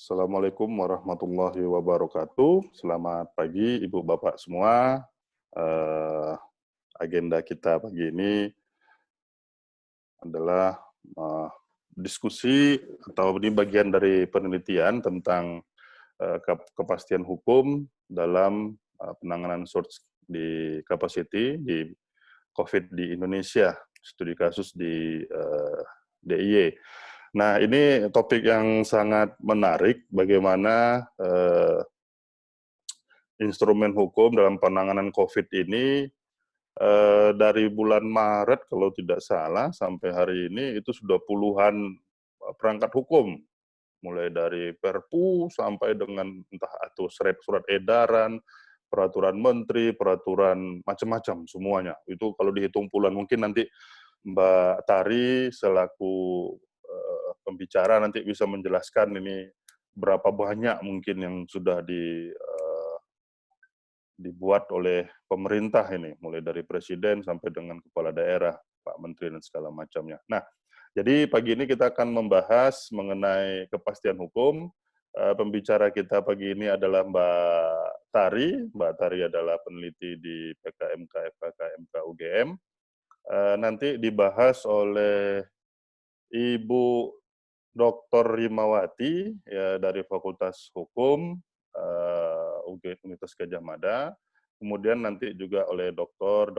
Assalamualaikum warahmatullahi wabarakatuh. Selamat pagi Ibu Bapak semua. Agenda kita pagi ini adalah diskusi atau ini bagian dari penelitian tentang kepastian hukum dalam penanganan surge di capacity di COVID di Indonesia, studi kasus di DIY. Nah, ini topik yang sangat menarik, bagaimana instrumen hukum dalam penanganan COVID ini dari bulan Maret kalau tidak salah sampai hari ini itu sudah puluhan perangkat hukum, mulai dari Perpu sampai dengan entah atau surat edaran, peraturan menteri, peraturan macam-macam semuanya. Itu kalau dihitung puluhan, mungkin nanti Mbak Tari selaku pembicara nanti bisa menjelaskan ini berapa banyak mungkin yang sudah dibuat oleh pemerintah ini, mulai dari presiden sampai dengan kepala daerah, Pak Menteri dan segala macamnya. Nah, jadi pagi ini kita akan membahas mengenai kepastian hukum. Pembicara kita pagi ini adalah Mbak Tari. Mbak Tari adalah peneliti di PKMK, FKKMK, UGM. Nanti dibahas oleh Ibu Dr. Rimawati ya, dari Fakultas Hukum Universitas Gadjah Mada, kemudian nanti juga oleh Dr.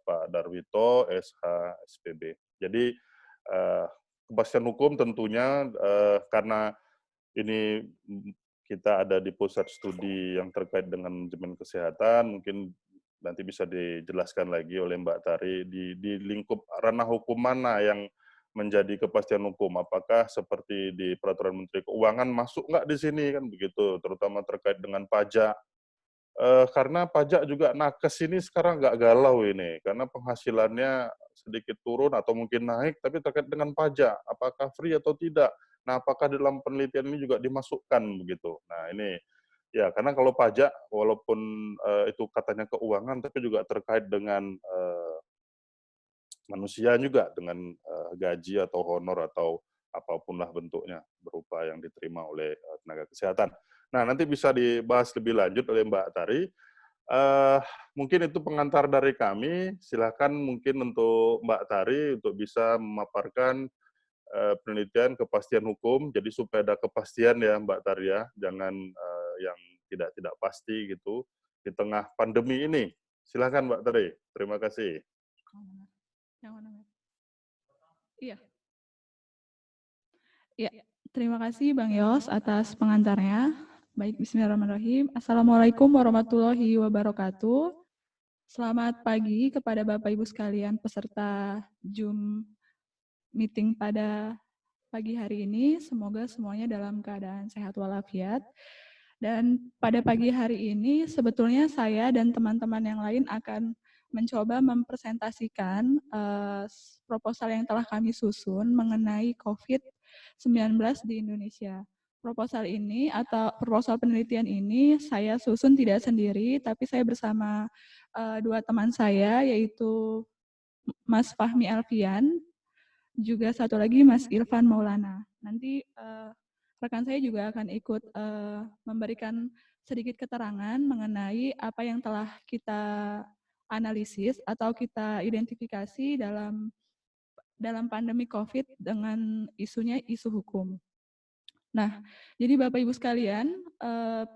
Pak Darwito, SH, SPB. Jadi kepastian hukum tentunya karena ini kita ada di pusat studi yang terkait dengan manajemen kesehatan, mungkin nanti bisa dijelaskan lagi oleh Mbak Tari di lingkup ranah hukum mana yang menjadi kepastian hukum, apakah seperti di peraturan Menteri Keuangan masuk nggak di sini kan begitu, terutama terkait dengan pajak. Karena pajak juga nakes ini sekarang nggak galau ini, karena penghasilannya sedikit turun atau mungkin naik, tapi terkait dengan pajak, apakah free atau tidak. Nah, apakah dalam penelitian ini juga dimasukkan begitu. Nah, ini ya karena kalau pajak walaupun itu katanya keuangan, tapi juga terkait dengan manusia juga dengan gaji atau honor atau apapun lah bentuknya berupa yang diterima oleh tenaga kesehatan. Nah, nanti bisa dibahas lebih lanjut oleh Mbak Tari. Mungkin itu pengantar dari kami. Silakan mungkin untuk Mbak Tari untuk bisa memaparkan penelitian kepastian hukum. Jadi supaya ada kepastian ya Mbak Tari ya, jangan yang tidak pasti gitu di tengah pandemi ini. Silakan Mbak Tari. Terima kasih. Yang mana? Iya. Ya, terima kasih Bang Yos atas pengantarnya. Baik, bismillahirrahmanirrahim. Assalamualaikum warahmatullahi wabarakatuh. Selamat pagi kepada Bapak Ibu sekalian peserta Zoom meeting pada pagi hari ini. Semoga semuanya dalam keadaan sehat walafiat. Dan pada pagi hari ini sebetulnya saya dan teman-teman yang lain akan mencoba mempresentasikan proposal yang telah kami susun mengenai COVID-19 di Indonesia. Proposal ini atau proposal penelitian ini saya susun tidak sendiri, tapi saya bersama dua teman saya, yaitu Mas Fahmi Alfian, juga satu lagi Mas Irfan Maulana. Nanti rekan saya juga akan ikut memberikan sedikit keterangan mengenai apa yang telah kita analisis atau kita identifikasi dalam pandemi COVID dengan isunya isu hukum. Nah, jadi Bapak Ibu sekalian,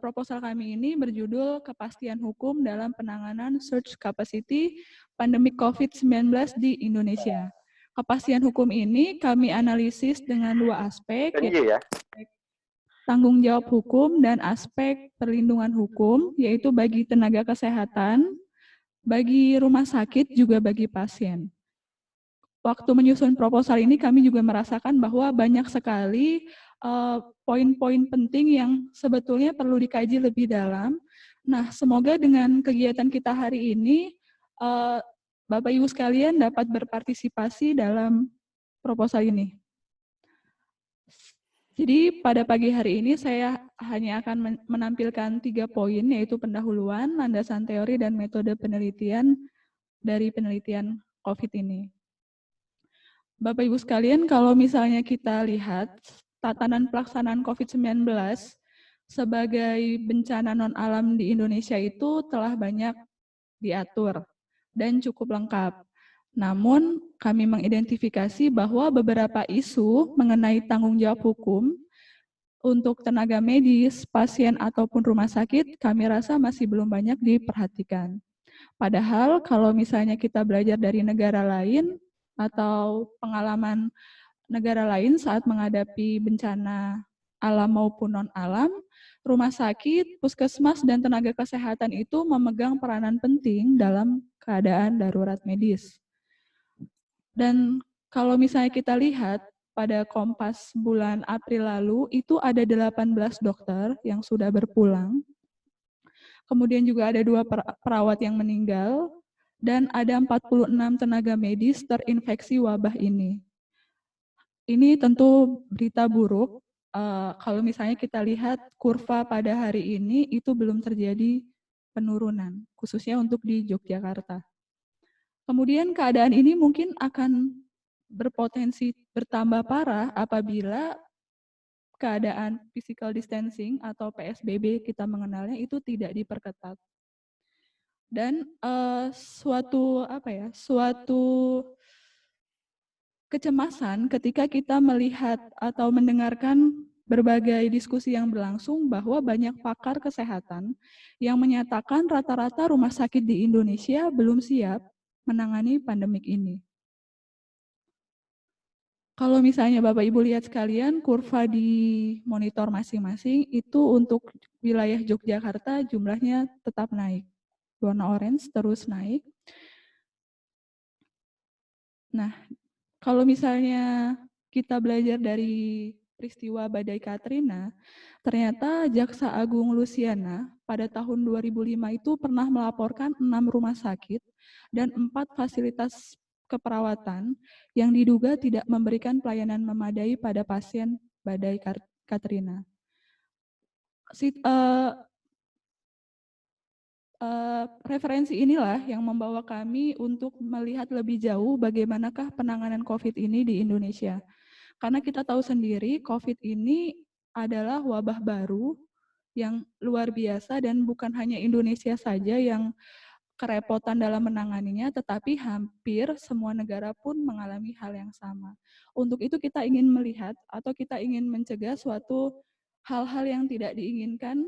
proposal kami ini berjudul Kepastian Hukum dalam Penanganan Surge Capacity Pandemi COVID-19 di Indonesia. Kepastian hukum ini kami analisis dengan dua aspek, yaitu aspek tanggung jawab hukum dan aspek perlindungan hukum, yaitu bagi tenaga kesehatan, bagi rumah sakit, juga bagi pasien. Waktu menyusun proposal ini kami juga merasakan bahwa banyak sekali poin-poin penting yang sebetulnya perlu dikaji lebih dalam. Nah, semoga dengan kegiatan kita hari ini, Bapak Ibu sekalian dapat berpartisipasi dalam proposal ini. Jadi pada pagi hari ini saya hanya akan menampilkan 3 poin, yaitu pendahuluan, landasan teori, dan metode penelitian dari penelitian COVID ini. Bapak Ibu sekalian, kalau misalnya kita lihat tatanan pelaksanaan COVID-19 sebagai bencana non-alam di Indonesia itu telah banyak diatur dan cukup lengkap. Namun, kami mengidentifikasi bahwa beberapa isu mengenai tanggung jawab hukum untuk tenaga medis, pasien, ataupun rumah sakit, kami rasa masih belum banyak diperhatikan. Padahal kalau misalnya kita belajar dari negara lain atau pengalaman negara lain saat menghadapi bencana alam maupun non-alam, rumah sakit, puskesmas, dan tenaga kesehatan itu memegang peranan penting dalam keadaan darurat medis. Dan kalau misalnya kita lihat pada Kompas bulan April lalu, itu ada 18 dokter yang sudah berpulang. Kemudian juga ada 2 perawat yang meninggal, dan ada 46 tenaga medis terinfeksi wabah ini. Ini tentu berita buruk. Kalau misalnya kita lihat kurva pada hari ini, itu belum terjadi penurunan, khususnya untuk di Yogyakarta. Kemudian keadaan ini mungkin akan berpotensi bertambah parah apabila keadaan physical distancing atau PSBB kita mengenalnya itu tidak diperketat. Dan suatu kecemasan ketika kita melihat atau mendengarkan berbagai diskusi yang berlangsung bahwa banyak pakar kesehatan yang menyatakan rata-rata rumah sakit di Indonesia belum siap menangani pandemik ini. Kalau misalnya Bapak Ibu lihat sekalian, kurva di monitor masing-masing itu untuk wilayah Yogyakarta jumlahnya tetap naik. Warna orange terus naik. Nah, kalau misalnya kita belajar dari peristiwa badai Katrina, ternyata Jaksa Agung Luciana pada tahun 2005 itu pernah melaporkan 6 rumah sakit dan 4 fasilitas keperawatan yang diduga tidak memberikan pelayanan memadai pada pasien badai Katrina. Referensi inilah yang membawa kami untuk melihat lebih jauh bagaimanakah penanganan COVID ini di Indonesia. Karena kita tahu sendiri COVID ini adalah wabah baru yang luar biasa dan bukan hanya Indonesia saja yang kerepotan dalam menanganinya, tetapi hampir semua negara pun mengalami hal yang sama. Untuk itu kita ingin melihat atau kita ingin mencegah suatu hal-hal yang tidak diinginkan,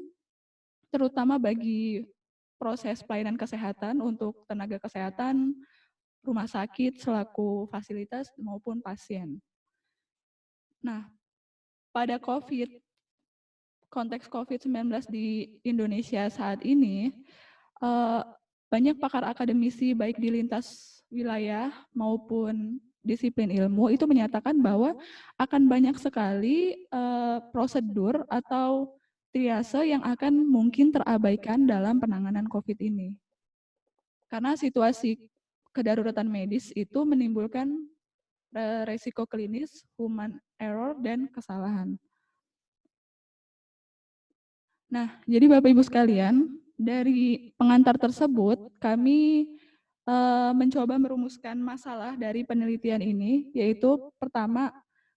terutama bagi proses pelayanan kesehatan untuk tenaga kesehatan, rumah sakit selaku fasilitas maupun pasien. Nah, pada konteks COVID-19 di Indonesia saat ini, banyak pakar akademisi baik di lintas wilayah maupun disiplin ilmu itu menyatakan bahwa akan banyak sekali prosedur atau triase yang akan mungkin terabaikan dalam penanganan COVID ini. Karena situasi kedaruratan medis itu menimbulkan resiko klinis, human error, dan kesalahan. Nah, jadi Bapak Ibu sekalian, dari pengantar tersebut kami mencoba merumuskan masalah dari penelitian ini, yaitu pertama,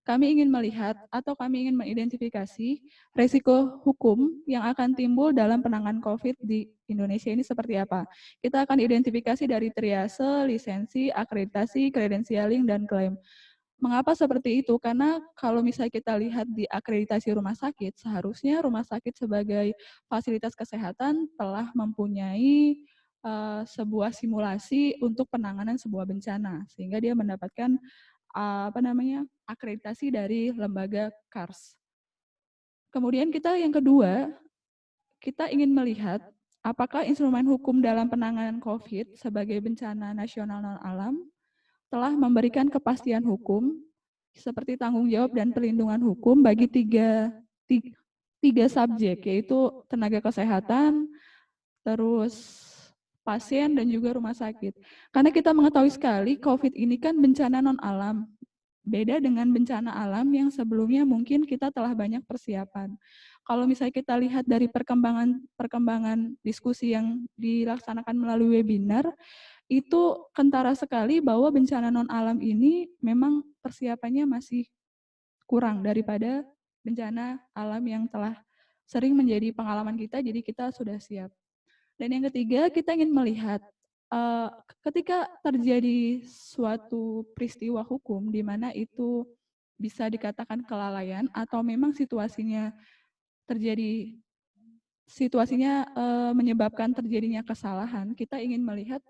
kami ingin melihat atau kami ingin mengidentifikasi risiko hukum yang akan timbul dalam penanganan COVID di Indonesia ini seperti apa. Kita akan identifikasi dari triase, lisensi, akreditasi, kredensialing, dan klaim. Mengapa seperti itu? Karena kalau misalnya kita lihat di akreditasi rumah sakit, seharusnya rumah sakit sebagai fasilitas kesehatan telah mempunyai sebuah simulasi untuk penanganan sebuah bencana, sehingga dia mendapatkan akreditasi dari lembaga KARS. Kemudian yang kedua, kita ingin melihat apakah instrumen hukum dalam penanganan COVID sebagai bencana nasional non-alam telah memberikan kepastian hukum seperti tanggung jawab dan perlindungan hukum bagi tiga subjek, yaitu tenaga kesehatan, terus pasien, dan juga rumah sakit. Karena kita mengetahui sekali COVID ini kan bencana non-alam. Beda dengan bencana alam yang sebelumnya mungkin kita telah banyak persiapan. Kalau misalnya kita lihat dari perkembangan diskusi yang dilaksanakan melalui webinar, itu kentara sekali bahwa bencana non-alam ini memang persiapannya masih kurang daripada bencana alam yang telah sering menjadi pengalaman kita, jadi kita sudah siap. Dan yang ketiga, kita ingin melihat ketika terjadi suatu peristiwa hukum di mana itu bisa dikatakan kelalaian atau memang terjadi menyebabkan terjadinya kesalahan, kita ingin melihat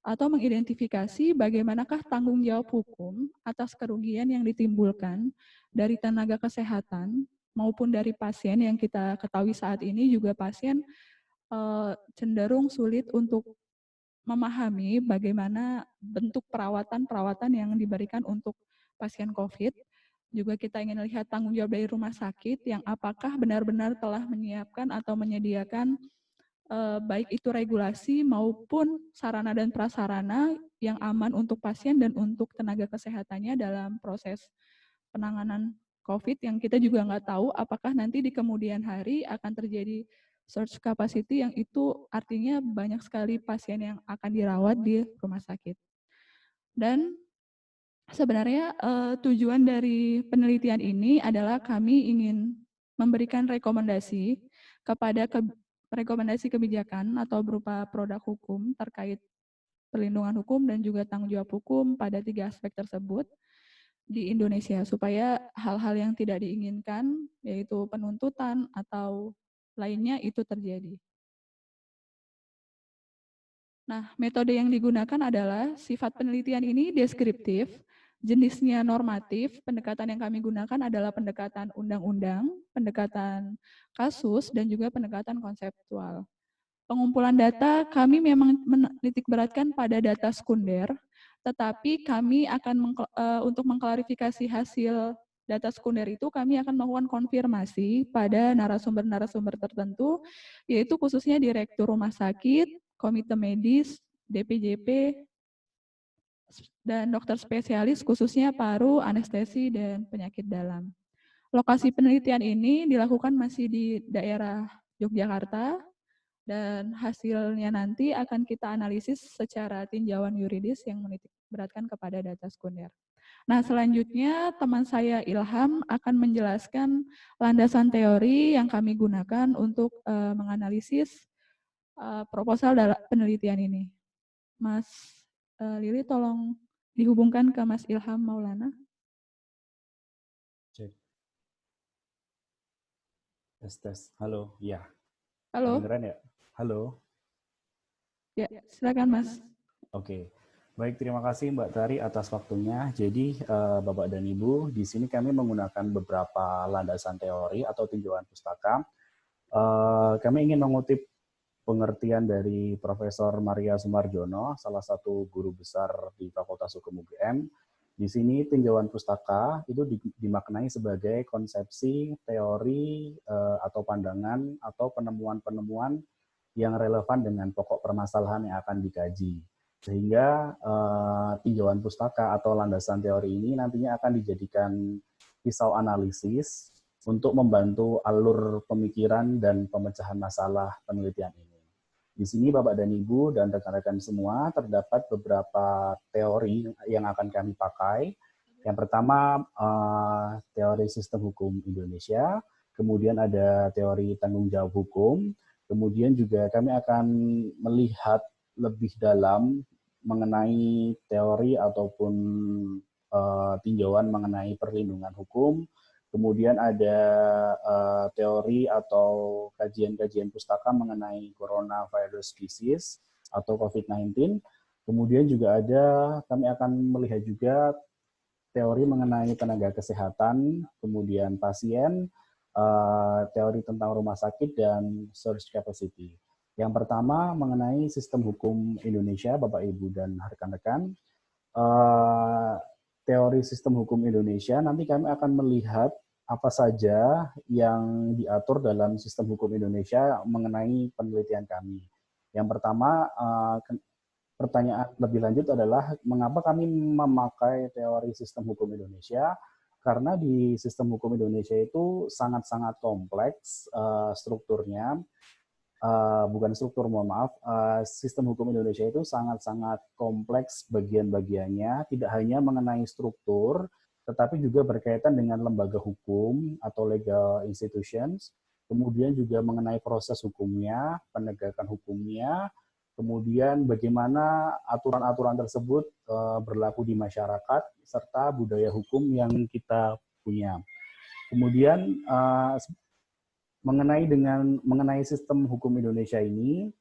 atau mengidentifikasi bagaimanakah tanggung jawab hukum atas kerugian yang ditimbulkan dari tenaga kesehatan maupun dari pasien yang kita ketahui saat ini juga pasien cenderung sulit untuk memahami bagaimana bentuk perawatan-perawatan yang diberikan untuk pasien COVID. Juga kita ingin lihat tanggung jawab dari rumah sakit yang apakah benar-benar telah menyiapkan atau menyediakan baik itu regulasi maupun sarana dan prasarana yang aman untuk pasien dan untuk tenaga kesehatannya dalam proses penanganan COVID yang kita juga nggak tahu apakah nanti di kemudian hari akan terjadi surge capacity yang itu artinya banyak sekali pasien yang akan dirawat di rumah sakit. Dan sebenarnya tujuan dari penelitian ini adalah kami ingin memberikan rekomendasi rekomendasi kebijakan atau berupa produk hukum terkait perlindungan hukum dan juga tanggung jawab hukum pada 3 aspek tersebut di Indonesia supaya hal-hal yang tidak diinginkan yaitu penuntutan atau lainnya itu terjadi. Nah, metode yang digunakan adalah sifat penelitian ini deskriptif, jenisnya normatif, pendekatan yang kami gunakan adalah pendekatan undang-undang, pendekatan kasus, dan juga pendekatan konseptual. Pengumpulan data kami memang menitik beratkan pada data sekunder, tetapi kami akan untuk mengklarifikasi hasil data sekunder itu kami akan melakukan konfirmasi pada narasumber-narasumber tertentu, yaitu khususnya direktur rumah sakit, komite medis, DPJP, dan dokter spesialis khususnya paru, anestesi, dan penyakit dalam. Lokasi penelitian ini dilakukan masih di daerah Yogyakarta, dan hasilnya nanti akan kita analisis secara tinjauan yuridis yang menitik beratkan kepada data sekunder. Nah, selanjutnya teman saya Ilham akan menjelaskan landasan teori yang kami gunakan untuk menganalisis proposal dalam penelitian ini. Mas Lili, tolong dihubungkan ke Mas Ilham Maulana. Cek. Tes. Halo, ya. Halo. Kedengeran ya? Halo. Ya, silakan Mas. Oke. Baik, terima kasih Mbak Tari atas waktunya. Jadi, Bapak dan Ibu, di sini kami menggunakan beberapa landasan teori atau tinjauan pustaka. Kami ingin mengutip pengertian dari Profesor Maria Sumarjono, salah satu guru besar di Fakultas Hukum UGM. Di sini tinjauan pustaka itu dimaknai sebagai konsepsi, teori, atau pandangan, atau penemuan-penemuan yang relevan dengan pokok permasalahan yang akan dikaji. Sehingga tinjauan pustaka atau landasan teori ini nantinya akan dijadikan pisau analisis untuk membantu alur pemikiran dan pemecahan masalah penelitian ini. Di sini Bapak dan Ibu dan rekan-rekan semua terdapat beberapa teori yang akan kami pakai. Yang pertama teori sistem hukum Indonesia, kemudian ada teori tanggung jawab hukum, kemudian juga kami akan melihat lebih dalam mengenai teori ataupun tinjauan mengenai perlindungan hukum. Kemudian ada teori atau kajian-kajian pustaka mengenai coronavirus disease atau COVID-19. Kemudian juga kami akan melihat juga teori mengenai tenaga kesehatan, kemudian pasien, teori tentang rumah sakit, dan surge capacity. Yang pertama mengenai sistem hukum Indonesia, Bapak, Ibu, dan rekan-rekan. Teori sistem hukum Indonesia, nanti kami akan melihat apa saja yang diatur dalam sistem hukum Indonesia mengenai penelitian kami. Yang pertama, pertanyaan lebih lanjut adalah mengapa kami memakai teori sistem hukum Indonesia? Karena di sistem hukum Indonesia itu sangat-sangat kompleks strukturnya. Sistem hukum Indonesia itu sangat-sangat kompleks bagian-bagiannya, tidak hanya mengenai struktur, tetapi juga berkaitan dengan lembaga hukum atau legal institutions, kemudian juga mengenai proses hukumnya, penegakan hukumnya, kemudian bagaimana aturan-aturan tersebut berlaku di masyarakat, serta budaya hukum yang kita punya. Kemudian mengenai sistem hukum Indonesia ini,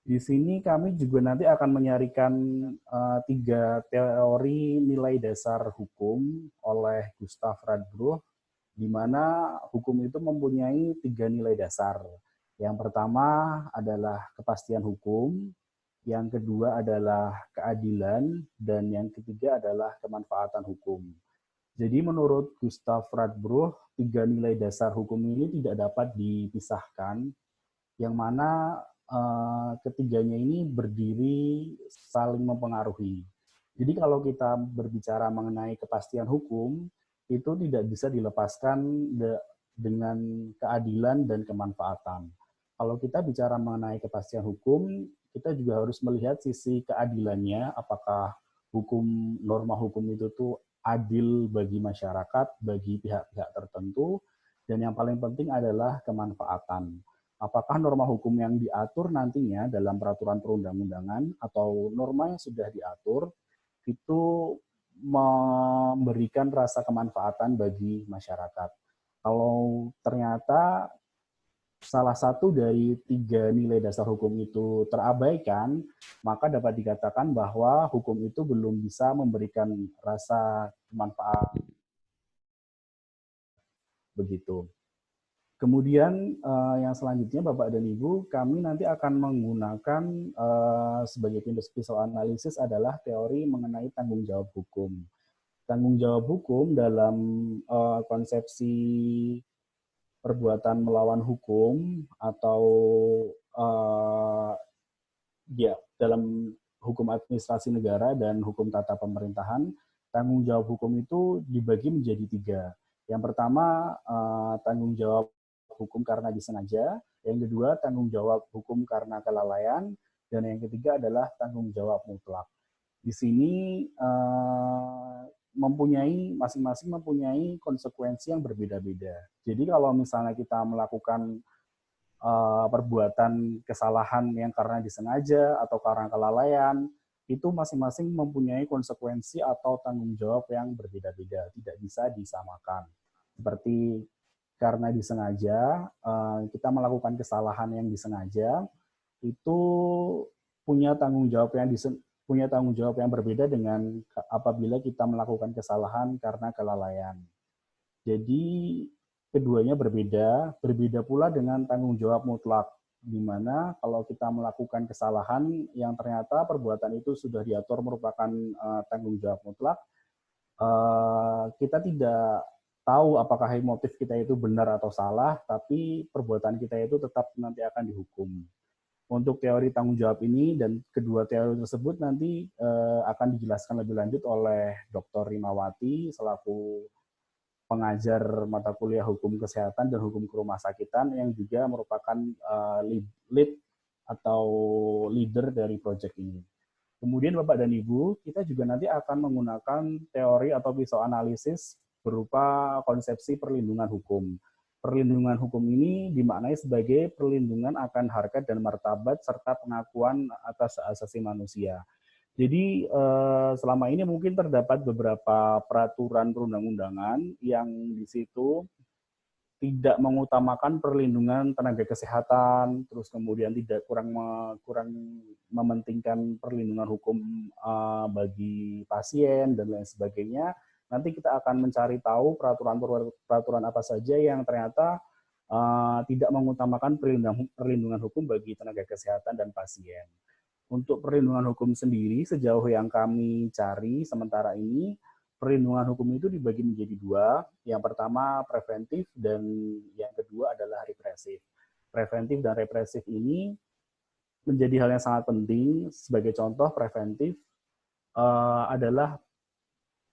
di sini kami juga nanti akan menyarikan 3 teori nilai dasar hukum oleh Gustav Radbruch, di mana hukum itu mempunyai 3 nilai dasar. Yang pertama adalah kepastian hukum, yang kedua adalah keadilan, dan yang ketiga adalah kemanfaatan hukum. Jadi menurut Gustav Radbruch, 3 nilai dasar hukum ini tidak dapat dipisahkan, yang mana ketiganya ini berdiri saling mempengaruhi. Jadi kalau kita berbicara mengenai kepastian hukum, itu tidak bisa dilepaskan dengan keadilan dan kemanfaatan. Kalau kita bicara mengenai kepastian hukum, kita juga harus melihat sisi keadilannya, apakah norma hukum itu tuh adil bagi masyarakat, bagi pihak-pihak tertentu, dan yang paling penting adalah kemanfaatan. Apakah norma hukum yang diatur nantinya dalam peraturan perundang-undangan atau norma yang sudah diatur itu memberikan rasa kemanfaatan bagi masyarakat. Kalau ternyata salah satu dari 3 nilai dasar hukum itu terabaikan, maka dapat dikatakan bahwa hukum itu belum bisa memberikan rasa manfaat. Begitu. Kemudian yang selanjutnya Bapak dan Ibu, kami nanti akan menggunakan sebagai pisau analisis adalah teori mengenai tanggung jawab hukum. Tanggung jawab hukum dalam konsepsi perbuatan melawan hukum atau dalam hukum administrasi negara dan hukum tata pemerintahan, tanggung jawab hukum itu dibagi menjadi 3. Yang pertama, tanggung jawab hukum karena disengaja, yang kedua tanggung jawab hukum karena kelalaian, dan yang ketiga adalah tanggung jawab mutlak. Di sini masing-masing mempunyai konsekuensi yang berbeda-beda. Jadi kalau misalnya kita melakukan perbuatan kesalahan yang karena disengaja atau karena kelalaian, itu masing-masing mempunyai konsekuensi atau tanggung jawab yang berbeda-beda, tidak bisa disamakan. Seperti karena disengaja, kita melakukan kesalahan yang disengaja, itu punya tanggung jawab yang berbeda dengan apabila kita melakukan kesalahan karena kelalaian. Jadi keduanya berbeda pula dengan tanggung jawab mutlak, di mana kalau kita melakukan kesalahan yang ternyata perbuatan itu sudah diatur merupakan tanggung jawab mutlak, kita tidak tahu apakah motif kita itu benar atau salah, tapi perbuatan kita itu tetap nanti akan dihukum. Untuk teori tanggung jawab ini dan kedua teori tersebut nanti akan dijelaskan lebih lanjut oleh Dr. Rimawati selaku pengajar mata kuliah hukum kesehatan dan hukum kerumahsakitan yang juga merupakan lead atau leader dari proyek ini. Kemudian Bapak dan Ibu, kita juga nanti akan menggunakan teori atau pisau analisis berupa konsepsi perlindungan hukum. Perlindungan hukum ini dimaknai sebagai perlindungan akan harkat dan martabat serta pengakuan atas hak asasi manusia. Jadi selama ini mungkin terdapat beberapa peraturan perundang-undangan yang di situ tidak mengutamakan perlindungan tenaga kesehatan, terus kemudian kurang mementingkan perlindungan hukum bagi pasien dan lain sebagainya. Nanti kita akan mencari tahu peraturan apa saja yang ternyata tidak mengutamakan perlindungan hukum bagi tenaga kesehatan dan pasien. Untuk perlindungan hukum sendiri, sejauh yang kami cari sementara ini, perlindungan hukum itu dibagi menjadi 2. Yang pertama preventif dan yang kedua adalah represif. Preventif dan represif ini menjadi hal yang sangat penting. Sebagai contoh, preventif adalah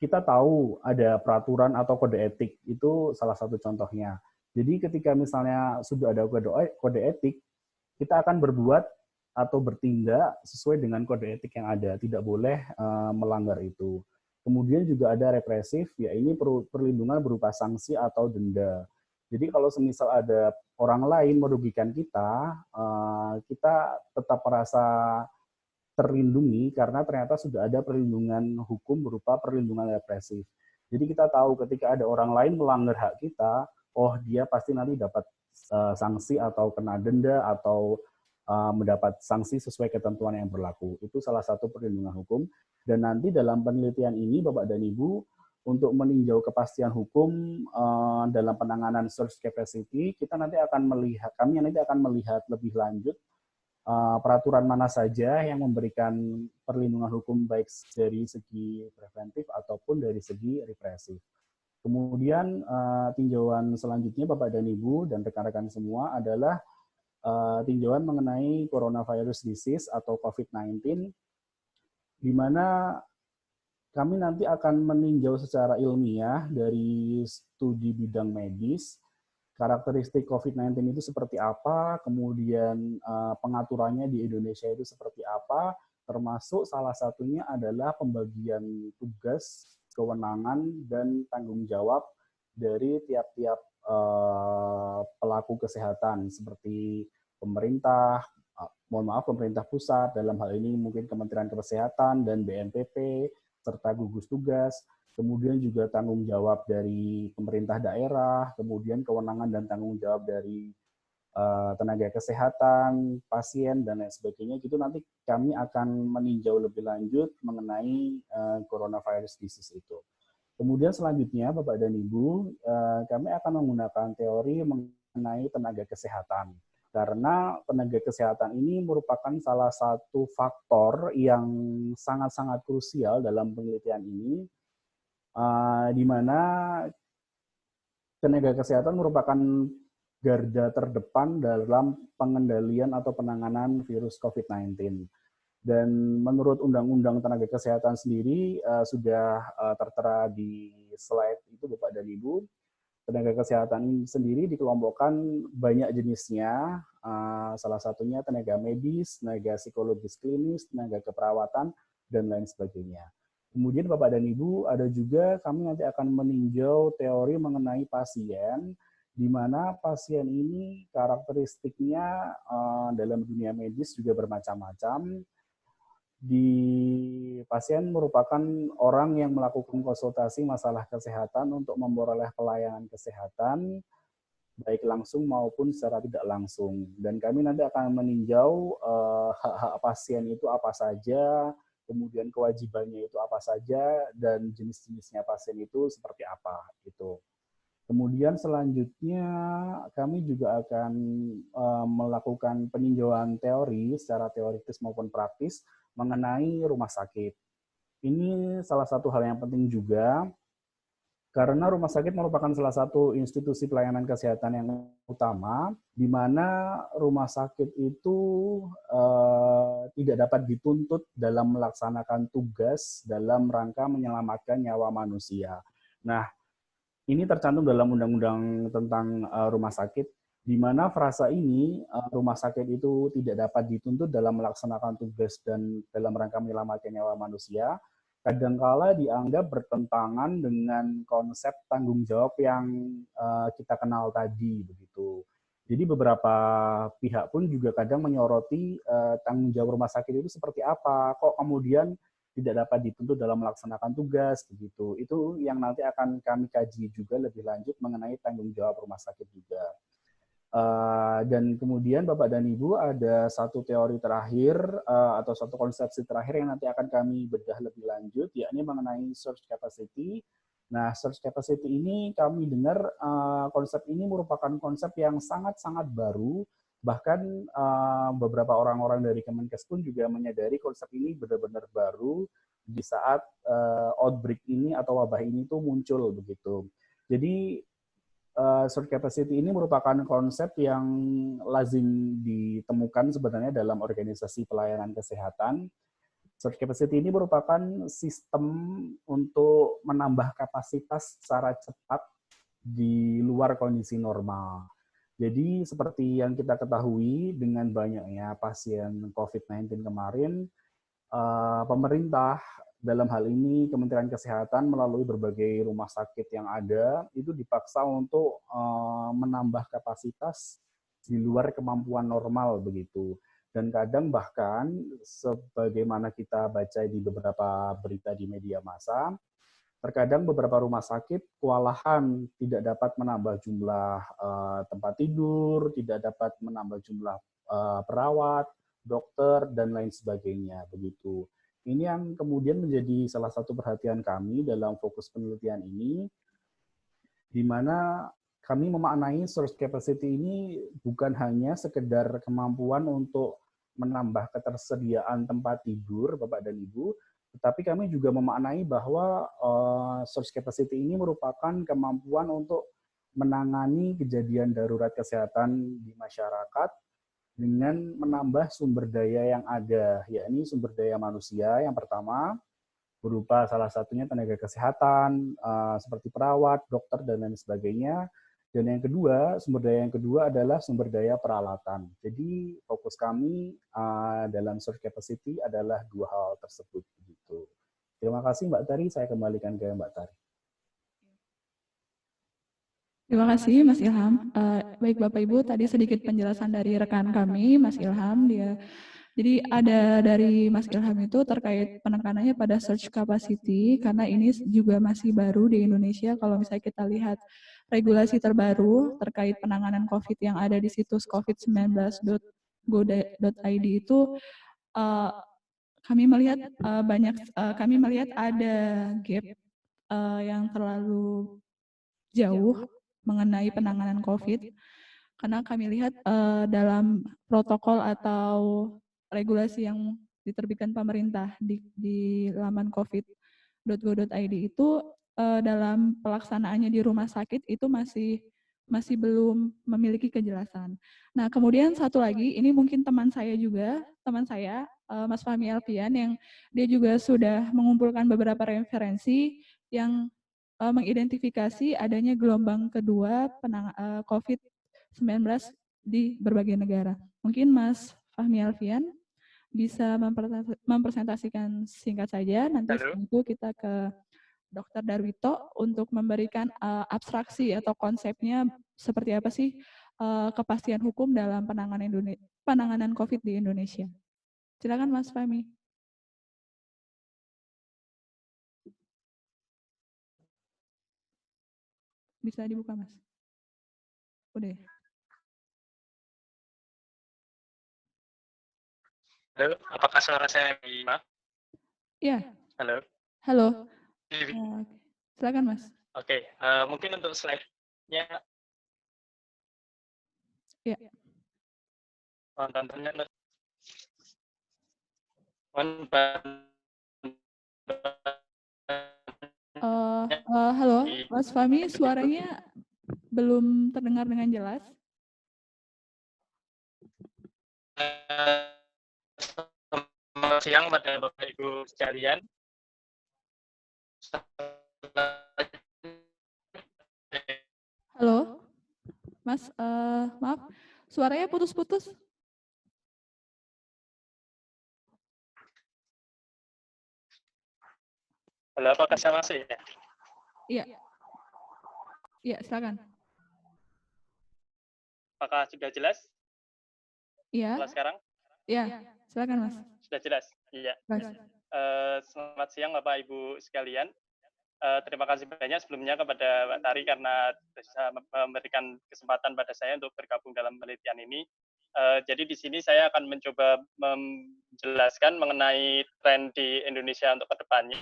kita tahu ada peraturan atau kode etik, itu salah satu contohnya. Jadi ketika misalnya sudah ada kode etik, kita akan berbuat atau bertindak sesuai dengan kode etik yang ada, tidak boleh melanggar itu. Kemudian juga ada represif, ya ini perlindungan berupa sanksi atau denda. Jadi kalau semisal ada orang lain merugikan kita, kita tetap merasa terlindungi karena ternyata sudah ada perlindungan hukum berupa perlindungan represif. Jadi kita tahu ketika ada orang lain melanggar hak kita, oh dia pasti nanti dapat sanksi atau kena denda atau mendapat sanksi sesuai ketentuan yang berlaku. Itu salah satu perlindungan hukum. Dan nanti dalam penelitian ini, Bapak dan Ibu, untuk meninjau kepastian hukum dalam penanganan search capacity, kami nanti akan melihat lebih lanjut peraturan mana saja yang memberikan perlindungan hukum baik dari segi preventif ataupun dari segi represif. Kemudian tinjauan selanjutnya Bapak dan Ibu dan rekan-rekan semua adalah tinjauan mengenai coronavirus disease atau COVID-19, di mana kami nanti akan meninjau secara ilmiah dari studi bidang medis, karakteristik COVID-19 itu seperti apa, kemudian pengaturannya di Indonesia itu seperti apa, termasuk salah satunya adalah pembagian tugas, kewenangan, dan tanggung jawab dari tiap-tiap pelaku kesehatan seperti pemerintah, pemerintah pusat, dalam hal ini mungkin Kementerian Kesehatan dan BNPB, serta gugus tugas, kemudian juga tanggung jawab dari pemerintah daerah, kemudian kewenangan dan tanggung jawab dari tenaga kesehatan, pasien, dan lain sebagainya. Itu nanti kami akan meninjau lebih lanjut mengenai coronavirus disease itu. Kemudian selanjutnya, Bapak dan Ibu, kami akan menggunakan teori mengenai tenaga kesehatan. Karena tenaga kesehatan ini merupakan salah satu faktor yang sangat-sangat krusial dalam penelitian ini, di mana tenaga kesehatan merupakan garda terdepan dalam pengendalian atau penanganan virus COVID-19. Dan menurut Undang-Undang Tenaga Kesehatan sendiri sudah tertera di slide itu Bapak dan Ibu. Tenaga kesehatan sendiri dikelompokkan banyak jenisnya, salah satunya tenaga medis, tenaga psikologis klinis, tenaga keperawatan, dan lain sebagainya. Kemudian Bapak dan Ibu, ada juga kami nanti akan meninjau teori mengenai pasien, di mana pasien ini karakteristiknya dalam dunia medis juga bermacam-macam. Pasien merupakan orang yang melakukan konsultasi masalah kesehatan untuk memperoleh pelayanan kesehatan, baik langsung maupun secara tidak langsung. Dan kami nanti akan meninjau hak-hak pasien itu apa saja, kemudian kewajibannya itu apa saja, dan jenis-jenisnya pasien itu seperti apa. Gitu. Kemudian selanjutnya kami juga akan melakukan peninjauan teori secara teoritis maupun praktis mengenai rumah sakit. Ini salah satu hal yang penting juga, karena rumah sakit merupakan salah satu institusi pelayanan kesehatan yang utama, di mana rumah sakit itu tidak dapat dituntut dalam melaksanakan tugas dalam rangka menyelamatkan nyawa manusia. Nah, ini tercantum dalam undang-undang tentang rumah sakit, di mana frasa ini, rumah sakit itu tidak dapat dituntut dalam melaksanakan tugas dan dalam rangka menyelamatkan nyawa manusia, kadangkala dianggap bertentangan dengan konsep tanggung jawab yang kita kenal tadi, begitu. Jadi beberapa pihak pun juga kadang menyoroti tanggung jawab rumah sakit itu seperti apa, kok kemudian tidak dapat dituntut dalam melaksanakan tugas, begitu. Itu yang nanti akan kami kaji juga lebih lanjut mengenai tanggung jawab rumah sakit juga. Dan kemudian Bapak dan Ibu ada satu teori terakhir atau satu konsepsi terakhir yang nanti akan kami bedah lebih lanjut, yakni mengenai search capacity. Nah, search capacity ini kami dengar konsep ini merupakan konsep yang sangat-sangat baru, bahkan beberapa orang-orang dari Kemenkes pun juga menyadari konsep ini benar-benar baru di saat outbreak ini atau wabah ini tuh muncul begitu. Jadi search capacity ini merupakan konsep yang lazim ditemukan sebenarnya dalam organisasi pelayanan kesehatan. Search capacity ini merupakan sistem untuk menambah kapasitas secara cepat di luar kondisi normal. Jadi seperti yang kita ketahui dengan banyaknya pasien COVID-19 kemarin, pemerintah dalam hal ini Kementerian Kesehatan melalui berbagai rumah sakit yang ada itu dipaksa untuk menambah kapasitas di luar kemampuan normal begitu. Dan kadang bahkan sebagaimana kita baca di beberapa berita di media massa, terkadang beberapa rumah sakit kewalahan tidak dapat menambah jumlah tempat tidur, tidak dapat menambah jumlah perawat, dokter, dan lain sebagainya begitu. Ini yang kemudian menjadi salah satu perhatian kami dalam fokus penelitian ini, di mana kami memaknai surge capacity ini bukan hanya sekedar kemampuan untuk menambah ketersediaan tempat tidur, Bapak dan Ibu, tetapi kami juga memaknai bahwa surge capacity ini merupakan kemampuan untuk menangani kejadian darurat kesehatan di masyarakat dengan menambah sumber daya yang ada, yakni sumber daya manusia yang pertama, berupa salah satunya tenaga kesehatan, seperti perawat, dokter, dan lain sebagainya. Dan yang kedua, sumber daya yang kedua adalah sumber daya peralatan. Jadi fokus kami dalam surge capacity adalah dua hal tersebut. Begitu. Terima kasih Mbak Tari, saya kembalikan ke Mbak Tari. Terima kasih Mas Ilham. Baik Bapak Ibu, tadi sedikit penjelasan dari rekan kami, Mas Ilham. Jadi ada dari Mas Ilham itu terkait penekanannya pada search capacity, karena ini juga masih baru di Indonesia. Kalau misalnya kita lihat regulasi terbaru terkait penanganan COVID yang ada di situs covid19.go.id itu, kami melihat kami melihat ada gap yang terlalu jauh mengenai penanganan COVID, karena kami lihat dalam protokol atau regulasi yang diterbitkan pemerintah di laman covid.go.id itu dalam pelaksanaannya di rumah sakit itu masih belum memiliki kejelasan. Nah, kemudian satu lagi, ini mungkin teman saya, Mas Fahmi Alfian, yang dia juga sudah mengumpulkan beberapa referensi yang mengidentifikasi adanya gelombang kedua COVID-19 di berbagai negara. Mungkin Mas Fahmi Alfian bisa mempresentasikan singkat saja, nanti setelah itu kita ke Dr. Darwito untuk memberikan abstraksi atau konsepnya seperti apa sih kepastian hukum dalam penanganan COVID di Indonesia. Silakan Mas Fahmi. Bisa dibuka, Mas. Udah. Halo, apakah suara saya bisa? Iya. Halo. Halo. Silakan, Mas. Oke, mungkin untuk slide-nya. Iya. Tontonnya. Halo, Mas Fahmi, suaranya belum terdengar dengan jelas. Selamat siang pada Bapak Ibu sekalian. Halo, Mas, maaf, suaranya putus-putus. Halo, apakah saya masih ya? Iya. Iya, silakan. Apakah sudah jelas? Iya. Jelas sekarang? Iya, silakan Mas. Sudah jelas? Iya. Selamat siang Bapak Ibu sekalian. Terima kasih banyak sebelumnya kepada Mbak Tari karena bisa memberikan kesempatan pada saya untuk bergabung dalam penelitian ini. Jadi di sini saya akan mencoba menjelaskan mengenai tren di Indonesia untuk kedepannya,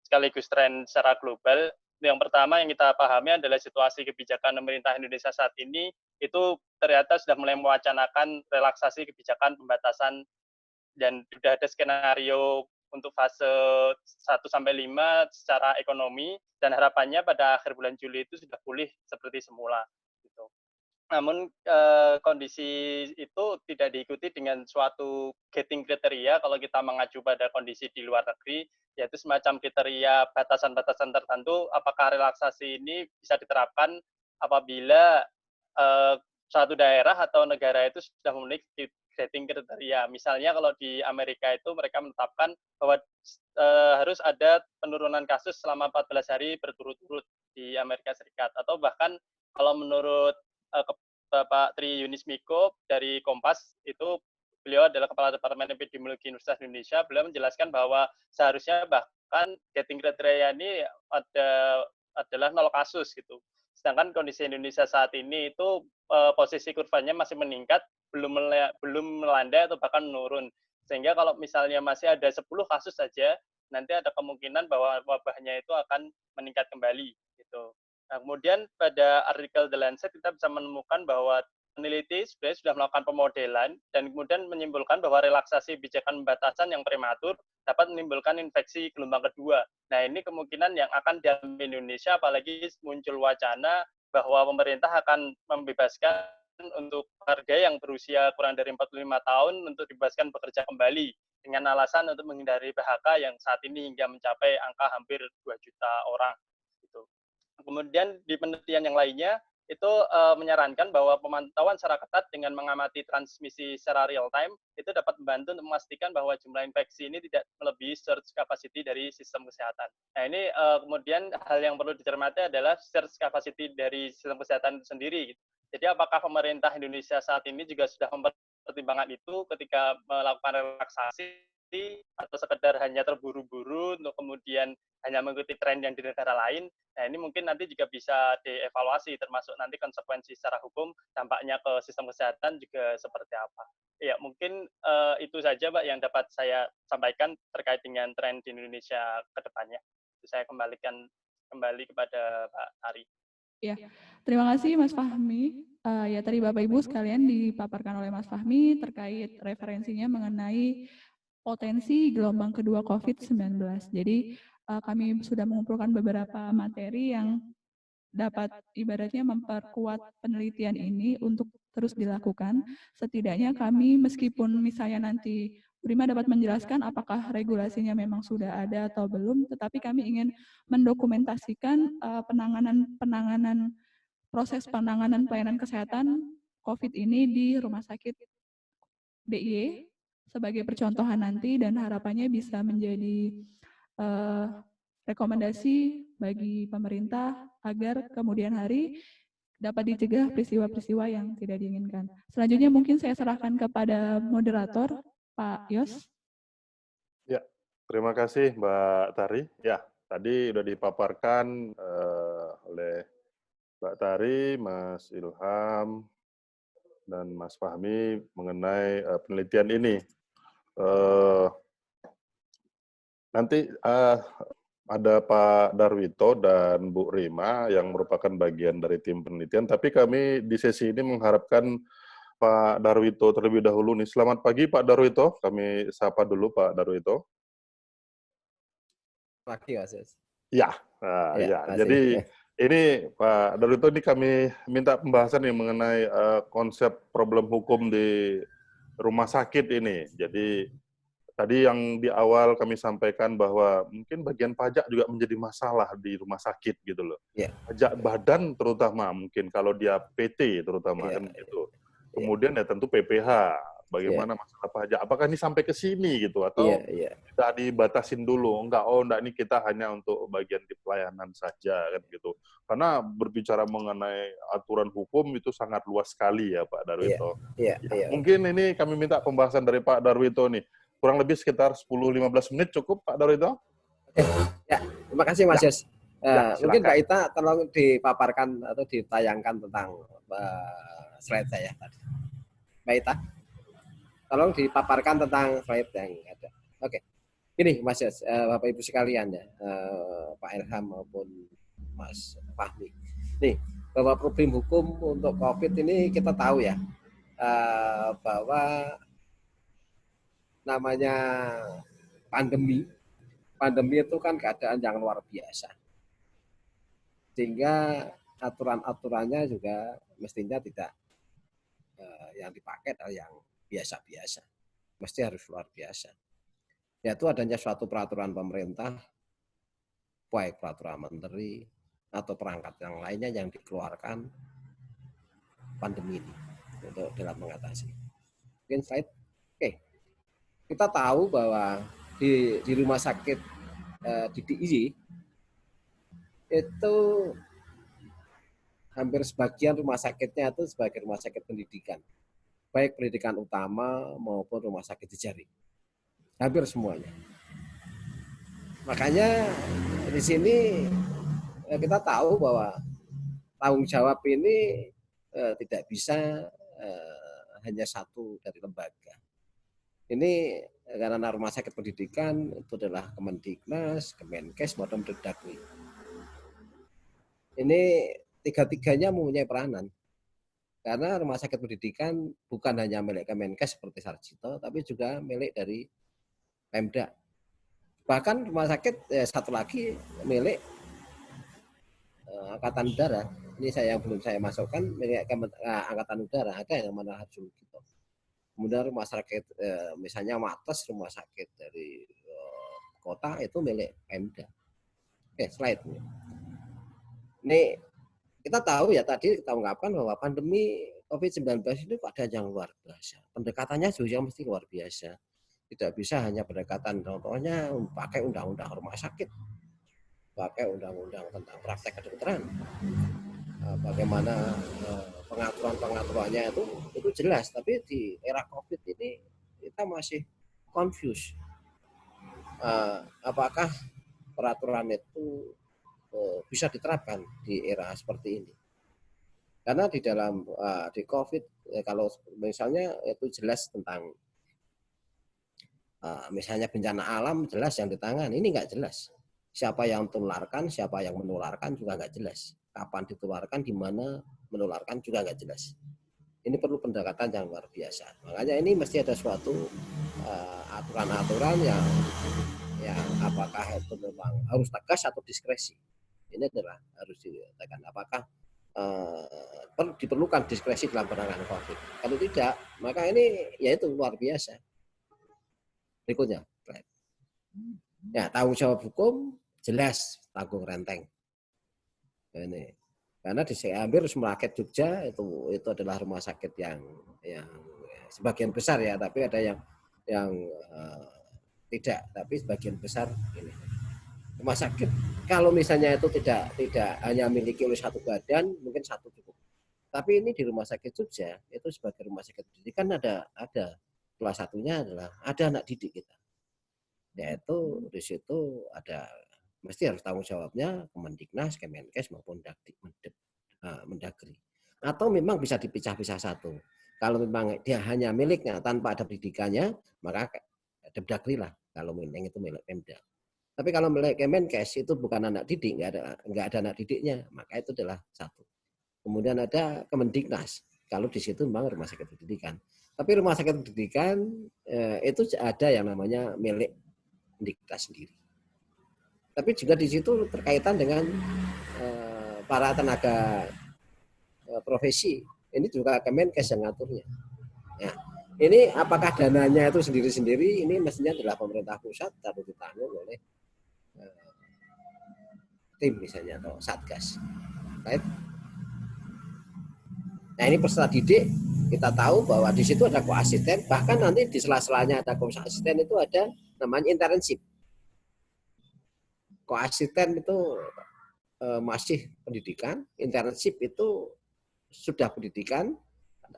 sekaligus tren secara global. Yang pertama yang kita pahami adalah situasi kebijakan pemerintah Indonesia saat ini itu ternyata sudah mulai mewacanakan relaksasi kebijakan pembatasan dan sudah ada skenario untuk fase 1-5 secara ekonomi dan harapannya pada akhir bulan Juli itu sudah pulih seperti semula. Gitu. Namun kondisi itu tidak diikuti dengan suatu gating kriteria kalau kita mengacu pada kondisi di luar negeri, yaitu semacam kriteria batasan-batasan tertentu apakah relaksasi ini bisa diterapkan apabila suatu daerah atau negara itu sudah memiliki gating kriteria. Misalnya kalau di Amerika itu mereka menetapkan bahwa harus ada penurunan kasus selama 14 hari berturut-turut di Amerika Serikat. Atau bahkan kalau menurut Bapak Tri Yunis Miko dari Kompas, itu beliau adalah Kepala Departemen Epidemiologi Universitas Indonesia, beliau menjelaskan bahwa seharusnya bahkan gating kriteria ini adalah 0 kasus gitu. Sedangkan kondisi Indonesia saat ini itu posisi kurvanya masih meningkat, belum melandai atau bahkan menurun. Sehingga kalau misalnya masih ada 10 kasus saja, nanti ada kemungkinan bahwa wabahnya itu akan meningkat kembali gitu. Nah, kemudian pada artikel The Lancet kita bisa menemukan bahwa peneliti sebenarnya sudah melakukan pemodelan dan kemudian menyimpulkan bahwa relaksasi kebijakan pembatasan yang prematur dapat menimbulkan infeksi gelombang kedua. Nah, ini kemungkinan yang akan diambil Indonesia, apalagi muncul wacana bahwa pemerintah akan membebaskan untuk warga yang berusia kurang dari 45 tahun untuk dibebaskan bekerja kembali dengan alasan untuk menghindari PHK yang saat ini hingga mencapai angka hampir 2 juta orang. Gitu. Kemudian di penelitian yang lainnya, itu menyarankan bahwa pemantauan secara ketat dengan mengamati transmisi secara real time itu dapat membantu untuk memastikan bahwa jumlah infeksi ini tidak melebihi surge capacity dari sistem kesehatan. Nah, ini kemudian hal yang perlu dicermati adalah surge capacity dari sistem kesehatan itu sendiri. Jadi apakah pemerintah Indonesia saat ini juga sudah mempertimbangkan itu ketika melakukan relaksasi atau sekedar hanya terburu-buru untuk kemudian hanya mengikuti tren yang di negara lain. Nah, ini mungkin nanti juga bisa dievaluasi, termasuk nanti konsekuensi secara hukum, dampaknya ke sistem kesehatan juga seperti apa. Ya, mungkin itu saja, Pak, yang dapat saya sampaikan terkait dengan tren di Indonesia ke depannya. Saya kembali kepada Pak Ari. Ya, terima kasih Mas Fahmi. Ya, tadi Bapak Ibu sekalian dipaparkan oleh Mas Fahmi terkait referensinya mengenai potensi gelombang kedua COVID-19. Jadi kami sudah mengumpulkan beberapa materi yang dapat ibaratnya memperkuat penelitian ini untuk terus dilakukan. Setidaknya kami meskipun misalnya nanti Prima dapat menjelaskan apakah regulasinya memang sudah ada atau belum, tetapi kami ingin mendokumentasikan proses penanganan pelayanan kesehatan COVID ini di Rumah Sakit DIY sebagai percontohan nanti dan harapannya bisa menjadi rekomendasi bagi pemerintah agar kemudian hari dapat dicegah peristiwa-peristiwa yang tidak diinginkan. Selanjutnya mungkin saya serahkan kepada moderator, Pak Yos. Ya, terima kasih Mbak Tari. Ya, tadi sudah dipaparkan oleh Mbak Tari, Mas Ilham, dan Mas Fahmi mengenai penelitian ini. Nanti ada Pak Darwito dan Bu Rima yang merupakan bagian dari tim penelitian, tapi kami di sesi ini mengharapkan Pak Darwito terlebih dahulu nih. Selamat pagi Pak Darwito, kami sapa dulu Pak Darwito. Pagi Mas. Ya, jadi ini Pak Darwito ini kami minta pembahasan nih mengenai konsep problem hukum di rumah sakit ini. Jadi tadi yang di awal kami sampaikan bahwa mungkin bagian pajak juga menjadi masalah di rumah sakit gitu loh. Yeah. Pajak badan terutama mungkin kalau dia PT terutama kan gitu. Kemudian ya tentu PPH. Bagaimana masalah pajak? Apakah ini sampai ke sini gitu atau tidak dibatasin dulu? Enggak ini kita hanya untuk bagian di pelayanan saja kan gitu. Karena berbicara mengenai aturan hukum itu sangat luas sekali ya Pak Darwito. Mungkin ini kami minta pembahasan dari Pak Darwito nih. Kurang lebih sekitar 10-15 menit cukup, Pak Darwito? Ya, terima kasih Mas Yos. Mungkin Mbak Ita tolong dipaparkan atau ditayangkan tentang slide saya tadi. Mbak Ita, tolong dipaparkan tentang slide yang ada. Oke, ini Mas Yos, Bapak Ibu sekalian ya, Pak Ilham maupun Mas Fahmi. Nih, bahwa problem hukum untuk COVID ini kita tahu ya, bahwa namanya pandemi itu kan keadaan yang luar biasa. Sehingga aturan-aturannya juga mestinya tidak yang dipakai adalah yang biasa-biasa. Mesti harus luar biasa. Yaitu adanya suatu peraturan pemerintah, baik peraturan menteri atau perangkat yang lainnya yang dikeluarkan pandemi ini untuk dalam mengatasi. Mungkin slide. Oke. Kita tahu bahwa di rumah sakit di DIY itu hampir sebagian rumah sakitnya itu sebagai rumah sakit pendidikan. Baik pendidikan utama maupun rumah sakit jejaring. Hampir semuanya. Makanya di sini kita tahu bahwa tanggung jawab ini tidak bisa hanya satu dari lembaga. Ini karena rumah sakit pendidikan itu adalah Kemendiknas, Kemenkes, maupun Mendagri. Ini tiga-tiganya mempunyai peranan. Karena rumah sakit pendidikan bukan hanya milik Kemenkes seperti Sarjito, tapi juga milik dari Pemda. Bahkan rumah sakit satu lagi milik Angkatan Udara. Ini yang belum saya masukkan milik Angkatan Udara. Ada yang mana Harjul gitu. Kemudian rumah sakit misalnya Mates, rumah sakit dari kota itu milik Pemda. Oke, slide ini. Ini kita tahu ya tadi kita ungkapkan bahwa pandemi COVID-19 itu keadaan yang luar biasa. Pendekatannya juga mesti luar biasa. Tidak bisa hanya pendekatan contohnya pakai undang-undang rumah sakit, pakai undang-undang tentang praktek kedokteran. Bagaimana pengaturan-pengaturannya itu jelas, tapi di era COVID ini kita masih confused. Apakah peraturan itu bisa diterapkan di era seperti ini? Karena di dalam di COVID kalau misalnya itu jelas tentang misalnya bencana alam jelas yang ditangani, ini nggak jelas. Siapa yang tularkan, siapa yang menularkan juga nggak jelas. Kapan ditularkan, di mana menularkan juga nggak jelas. Ini perlu pendekatan yang luar biasa. Makanya ini mesti ada suatu aturan-aturan yang apakah itu memang harus tegas atau diskresi. Ini adalah harus ditekan. Apakah diperlukan diskresi dalam penanganan COVID. Kalau tidak, maka ini yaitu luar biasa. Berikutnya. Ya, tanggung jawab hukum jelas tanggung renteng. Ini. Karena di hampir semua rakyat Jogja itu adalah rumah sakit yang sebagian besar ya, tapi ada yang tidak, tapi sebagian besar ini. Rumah sakit kalau misalnya itu tidak hanya miliki oleh satu badan, mungkin satu cukup. Tapi ini di rumah sakit Jogja itu sebagai rumah sakit pendidikan ada salah satunya adalah ada anak didik kita. Yaitu di situ ada mesti harus tanggung jawabnya Kemendiknas, Kemenkes maupun Mendagri. Atau memang bisa dipecah-pecah satu. Kalau memang dia hanya miliknya tanpa ada pendidikannya, maka Mendagri lah. Kalau yang itu milik Pemda. Tapi kalau milik Kemenkes itu bukan anak didik, nggak ada anak didiknya, maka itu adalah satu. Kemudian ada Kemendiknas. Kalau di situ memang rumah sakit pendidikan. Tapi rumah sakit pendidikan itu ada yang namanya milik Mendiknas sendiri. Tapi juga di situ terkaitan dengan para tenaga profesi. Ini juga Kemenkes yang ngaturnya. Ya. Ini apakah dananya itu sendiri-sendiri? Ini mestinya adalah pemerintah pusat atau ditanggung oleh tim misalnya atau satgas. Right? Nah ini peserta didik kita tahu bahwa di situ ada koasisten, bahkan nanti di sela-selanya ada koasisten itu ada namanya internship. Koasisten itu masih pendidikan, internship itu sudah pendidikan,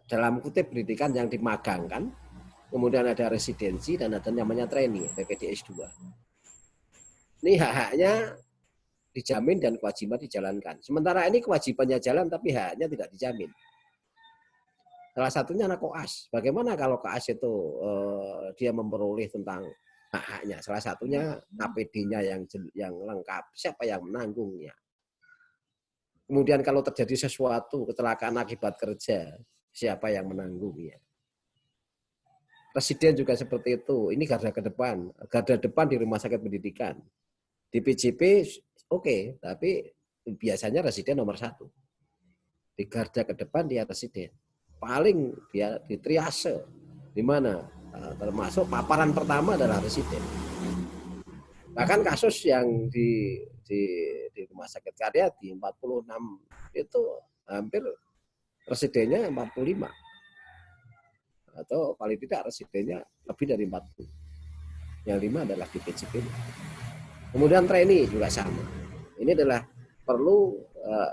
dalam kutip pendidikan yang dimagangkan, kemudian ada residensi dan ada namanya trainee, PPDS 2. Ini hak-haknya dijamin dan kewajiban dijalankan. Sementara ini kewajibannya jalan tapi haknya tidak dijamin. Salah satunya anak koas. Bagaimana kalau koas itu dia memperoleh tentang hak-haknya? Salah satunya APD-nya yang lengkap. Siapa yang menanggungnya? Kemudian kalau terjadi sesuatu kecelakaan akibat kerja, siapa yang menanggungnya? Presiden juga seperti itu. Ini garda depan. Garda depan di rumah sakit pendidikan. Di PJP oke, tapi biasanya residen nomor 1. Di garda ke depan dia residen. Paling dia di triase. Di mana? Termasuk paparan pertama adalah residen. Bahkan kasus yang di rumah sakit Karyadi 46 itu hampir residennya 45. atau paling tidak residennya lebih dari 40. Yang 5 adalah DPJP. Kemudian trainee juga sama. Ini adalah perlu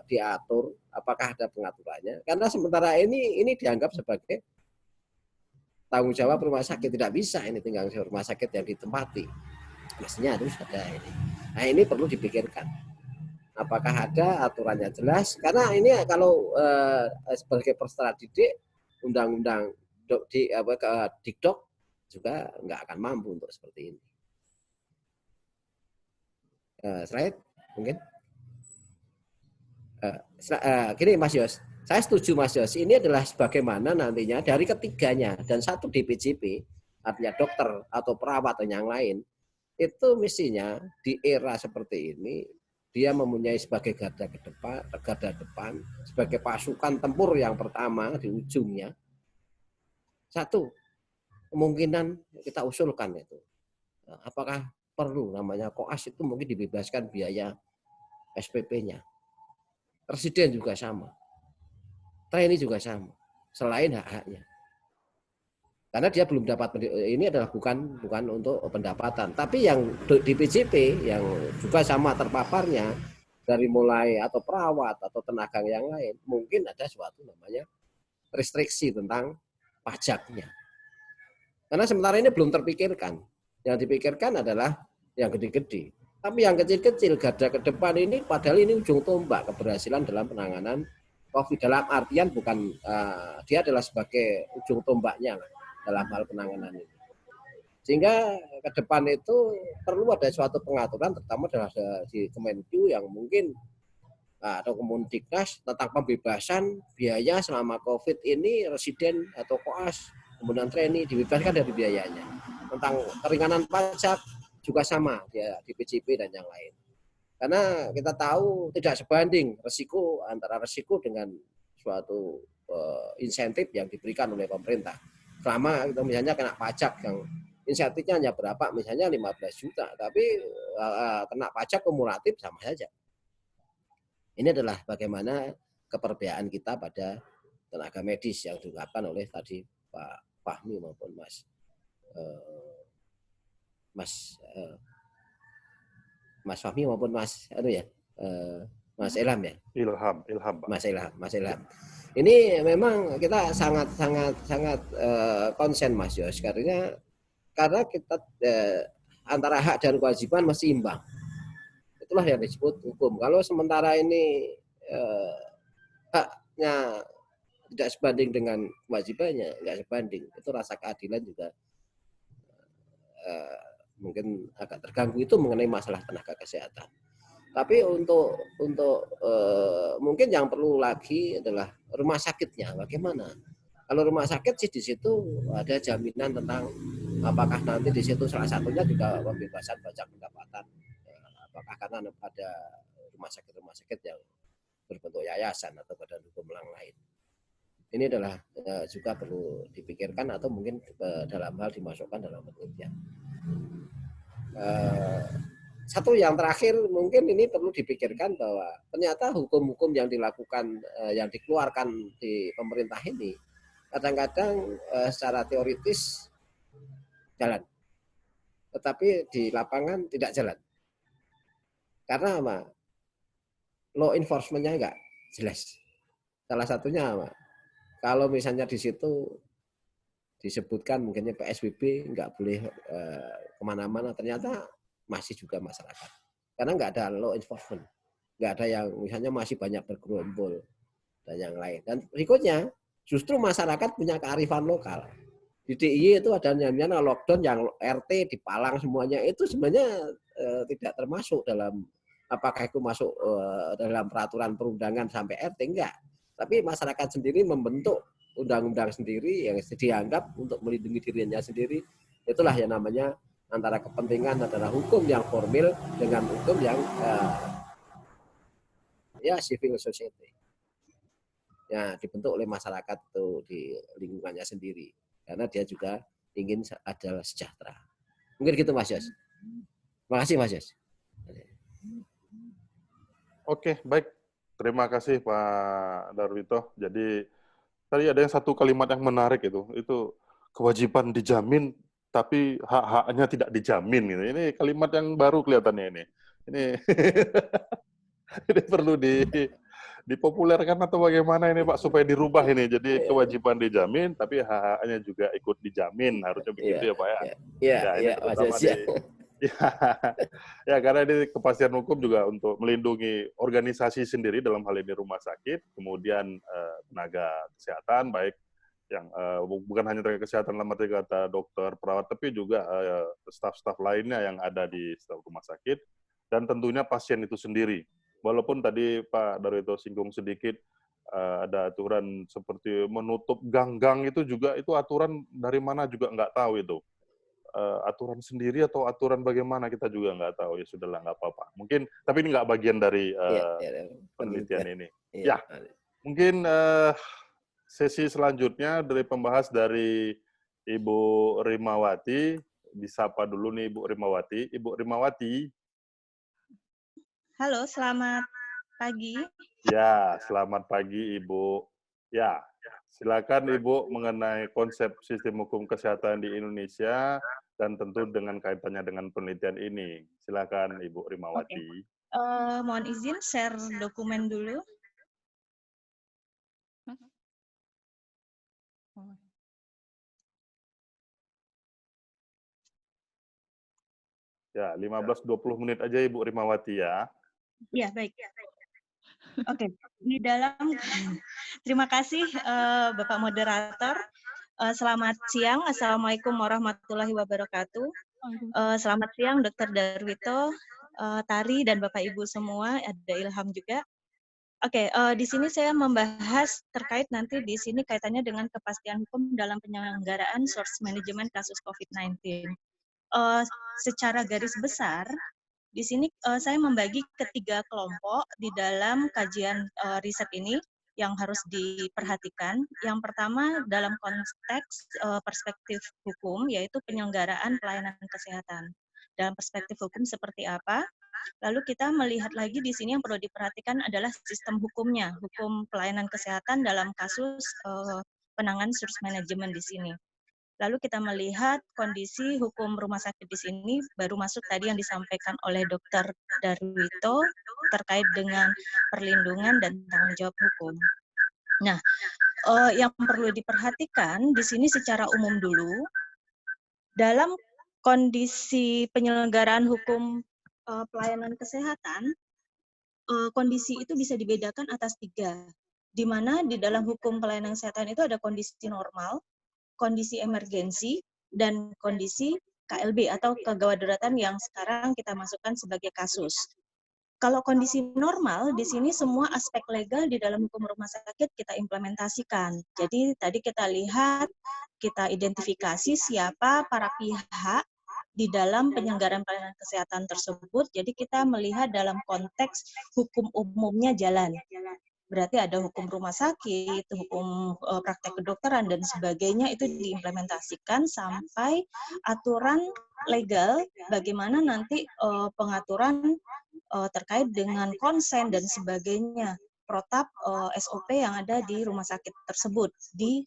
diatur, apakah ada pengaturannya. Karena sementara ini dianggap sebagai tanggung jawab rumah sakit, tidak bisa ini tinggal rumah sakit yang ditempati. Mestinya harus ada ini. Nah, ini perlu dipikirkan. Apakah ada aturannya jelas? Karena ini kalau sebagai peserta didik, undang-undang Dikdok juga nggak akan mampu untuk seperti ini. Slide mungkin. Gini Mas Yos, saya setuju Mas Yos. Ini adalah sebagaimana nantinya dari ketiganya dan satu DPJP, artinya dokter atau perawat atau yang lain, itu mestinya di era seperti ini dia mempunyai sebagai garda depan, sebagai pasukan tempur yang pertama di ujungnya. Satu, kemungkinan kita usulkan itu, apakah perlu namanya koas itu mungkin dibebaskan biaya SPP-nya. Presiden juga sama. Trainee juga sama. Selain hak-haknya. Karena dia belum dapat, ini adalah bukan untuk pendapatan. Tapi yang DPJP yang juga sama terpaparnya, dari mulai atau perawat atau tenaga yang lain, mungkin ada suatu namanya restriksi tentang pajaknya. Karena sementara ini belum terpikirkan. Yang dipikirkan adalah yang gede-gede. Tapi yang kecil-kecil, garda ke depan ini, padahal ini ujung tombak keberhasilan dalam penanganan COVID. Dalam artian bukan, dia adalah sebagai ujung tombaknya dalam hal penanganan ini. Sehingga ke depan itu perlu ada suatu pengaturan, terutama adalah di Kemenku yang mungkin, atau Kemendiknas, tentang pembebasan biaya selama COVID ini, residen atau koas, kemudian trainee dibebaskan dari biayanya. Tentang keringanan pajak juga sama dia di PJP dan yang lain. Karena kita tahu tidak sebanding resiko antara resiko dengan suatu insentif yang diberikan oleh pemerintah. Selama kita misalnya kena pajak yang insentifnya hanya berapa, misalnya 15 juta, tapi kena pajak kumulatif sama saja. Ini adalah bagaimana kepercayaan kita pada tenaga medis yang diungkapkan oleh tadi Pak Fahmi maupun Mas Fahmi maupun Mas Ilham ya. Ilham. Mas Ilham. Ini memang kita sangat konsen Mas Yos, karena kita antara hak dan kewajiban masih imbang. Itulah yang disebut hukum. Kalau sementara ini haknya tidak sebanding dengan kewajibannya, nggak sebanding, itu rasa keadilan juga mungkin agak terganggu itu mengenai masalah tenaga kesehatan. Tapi untuk mungkin yang perlu lagi adalah rumah sakitnya bagaimana. Kalau rumah sakit sih di situ ada jaminan tentang apakah nanti di situ salah satunya juga pembebasan pajak pendapatan. Apakah karena ada rumah sakit yang berbentuk yayasan atau badan hukum yang lain. Ini adalah juga perlu dipikirkan atau mungkin dalam hal dimasukkan dalam penelitian. Satu yang terakhir mungkin ini perlu dipikirkan bahwa ternyata hukum-hukum yang dilakukan, yang dikeluarkan di pemerintah ini kadang-kadang secara teoritis jalan, tetapi di lapangan tidak jalan. Karena apa? Law enforcement-nya enggak jelas. Salah satunya apa? Kalau misalnya di situ disebutkan mungkinnya PSBB nggak boleh kemana-mana, ternyata masih juga masyarakat. Karena nggak ada law enforcement, nggak ada yang misalnya masih banyak bergerombol dan yang lain. Dan berikutnya justru masyarakat punya kearifan lokal. Di DIY itu ada namanya lockdown yang RT dipalang semuanya, itu sebenarnya tidak termasuk dalam, apakah itu masuk dalam peraturan perundangan sampai RT, enggak. Tapi masyarakat sendiri membentuk undang-undang sendiri yang dianggap untuk melindungi dirinya sendiri. Itulah yang namanya antara kepentingan adalah hukum yang formil dengan hukum yang civil society. Ya, dibentuk oleh masyarakat itu di lingkungannya sendiri. Karena dia juga ingin ada sejahtera. Mungkin gitu Mas Yos. Terima kasih Mas Yos. Oke, baik. Terima kasih Pak Darwito. Jadi tadi ada yang satu kalimat yang menarik itu kewajiban dijamin tapi hak-haknya tidak dijamin gitu. Ini kalimat yang baru kelihatannya ini. Ini ini perlu dipopulerkan atau bagaimana ini Pak supaya dirubah ini. Jadi kewajiban dijamin tapi hak-haknya juga ikut dijamin. Harusnya begitu ya Pak ya. Ya ini terutama di ya karena ini kepastian hukum juga untuk melindungi organisasi sendiri dalam hal ini rumah sakit, kemudian tenaga kesehatan baik yang bukan hanya tenaga kesehatan dalam arti kata dokter, perawat, tapi juga staf-staf lainnya yang ada di staf rumah sakit, dan tentunya pasien itu sendiri. Walaupun tadi Pak Darwito singgung sedikit, ada aturan seperti menutup gang-gang itu juga, itu aturan dari mana juga nggak tahu itu. Aturan sendiri atau aturan bagaimana kita juga nggak tahu, ya sudahlah nggak apa-apa. Mungkin, tapi ini nggak bagian dari penelitian ini. Ya, mungkin sesi selanjutnya dari pembahas dari Ibu Rimawati, disapa dulu nih Ibu Rimawati. Ibu Rimawati. Halo, selamat pagi. Ya, selamat pagi Ibu. Ya, silakan Ibu mengenai konsep sistem hukum kesehatan di Indonesia dan tentu dengan kaitannya dengan penelitian ini. Silakan Ibu Rimawati. Mohon izin share dokumen dulu. Ya, 15-20 menit aja Ibu Rimawati ya. Iya, baik. Oke, di dalam terima kasih Bapak Moderator. Selamat siang, Assalamualaikum warahmatullahi wabarakatuh. Selamat siang Dr. Darwito, Tari, dan Bapak Ibu semua, ada Ilham juga. Oke, di sini saya membahas terkait nanti di sini kaitannya dengan kepastian hukum dalam penyelenggaraan source management kasus COVID-19. Secara garis besar, di sini saya membagi ketiga kelompok di dalam kajian riset ini yang harus diperhatikan. Yang pertama dalam konteks perspektif hukum, yaitu penyelenggaraan pelayanan kesehatan. Dalam perspektif hukum seperti apa? Lalu kita melihat lagi di sini yang perlu diperhatikan adalah sistem hukumnya, hukum pelayanan kesehatan dalam kasus penanganan source management di sini. Lalu kita melihat kondisi hukum rumah sakit di sini, baru masuk tadi yang disampaikan oleh Dr. Darwito terkait dengan perlindungan dan tanggung jawab hukum. Nah, yang perlu diperhatikan di sini secara umum dulu, dalam kondisi penyelenggaraan hukum pelayanan kesehatan, kondisi itu bisa dibedakan atas 3, di mana di dalam hukum pelayanan kesehatan itu ada kondisi normal, kondisi emergensi, dan kondisi KLB atau kegawat daruratan yang sekarang kita masukkan sebagai kasus. Kalau kondisi normal, di sini semua aspek legal di dalam hukum rumah sakit kita implementasikan. Jadi tadi kita lihat, kita identifikasi siapa para pihak di dalam penyelenggaraan pelayanan kesehatan tersebut. Jadi kita melihat dalam konteks hukum umumnya jalan. Berarti ada hukum rumah sakit, hukum praktek kedokteran, dan sebagainya itu diimplementasikan sampai aturan legal bagaimana nanti pengaturan terkait dengan konsen dan sebagainya, protap SOP yang ada di rumah sakit tersebut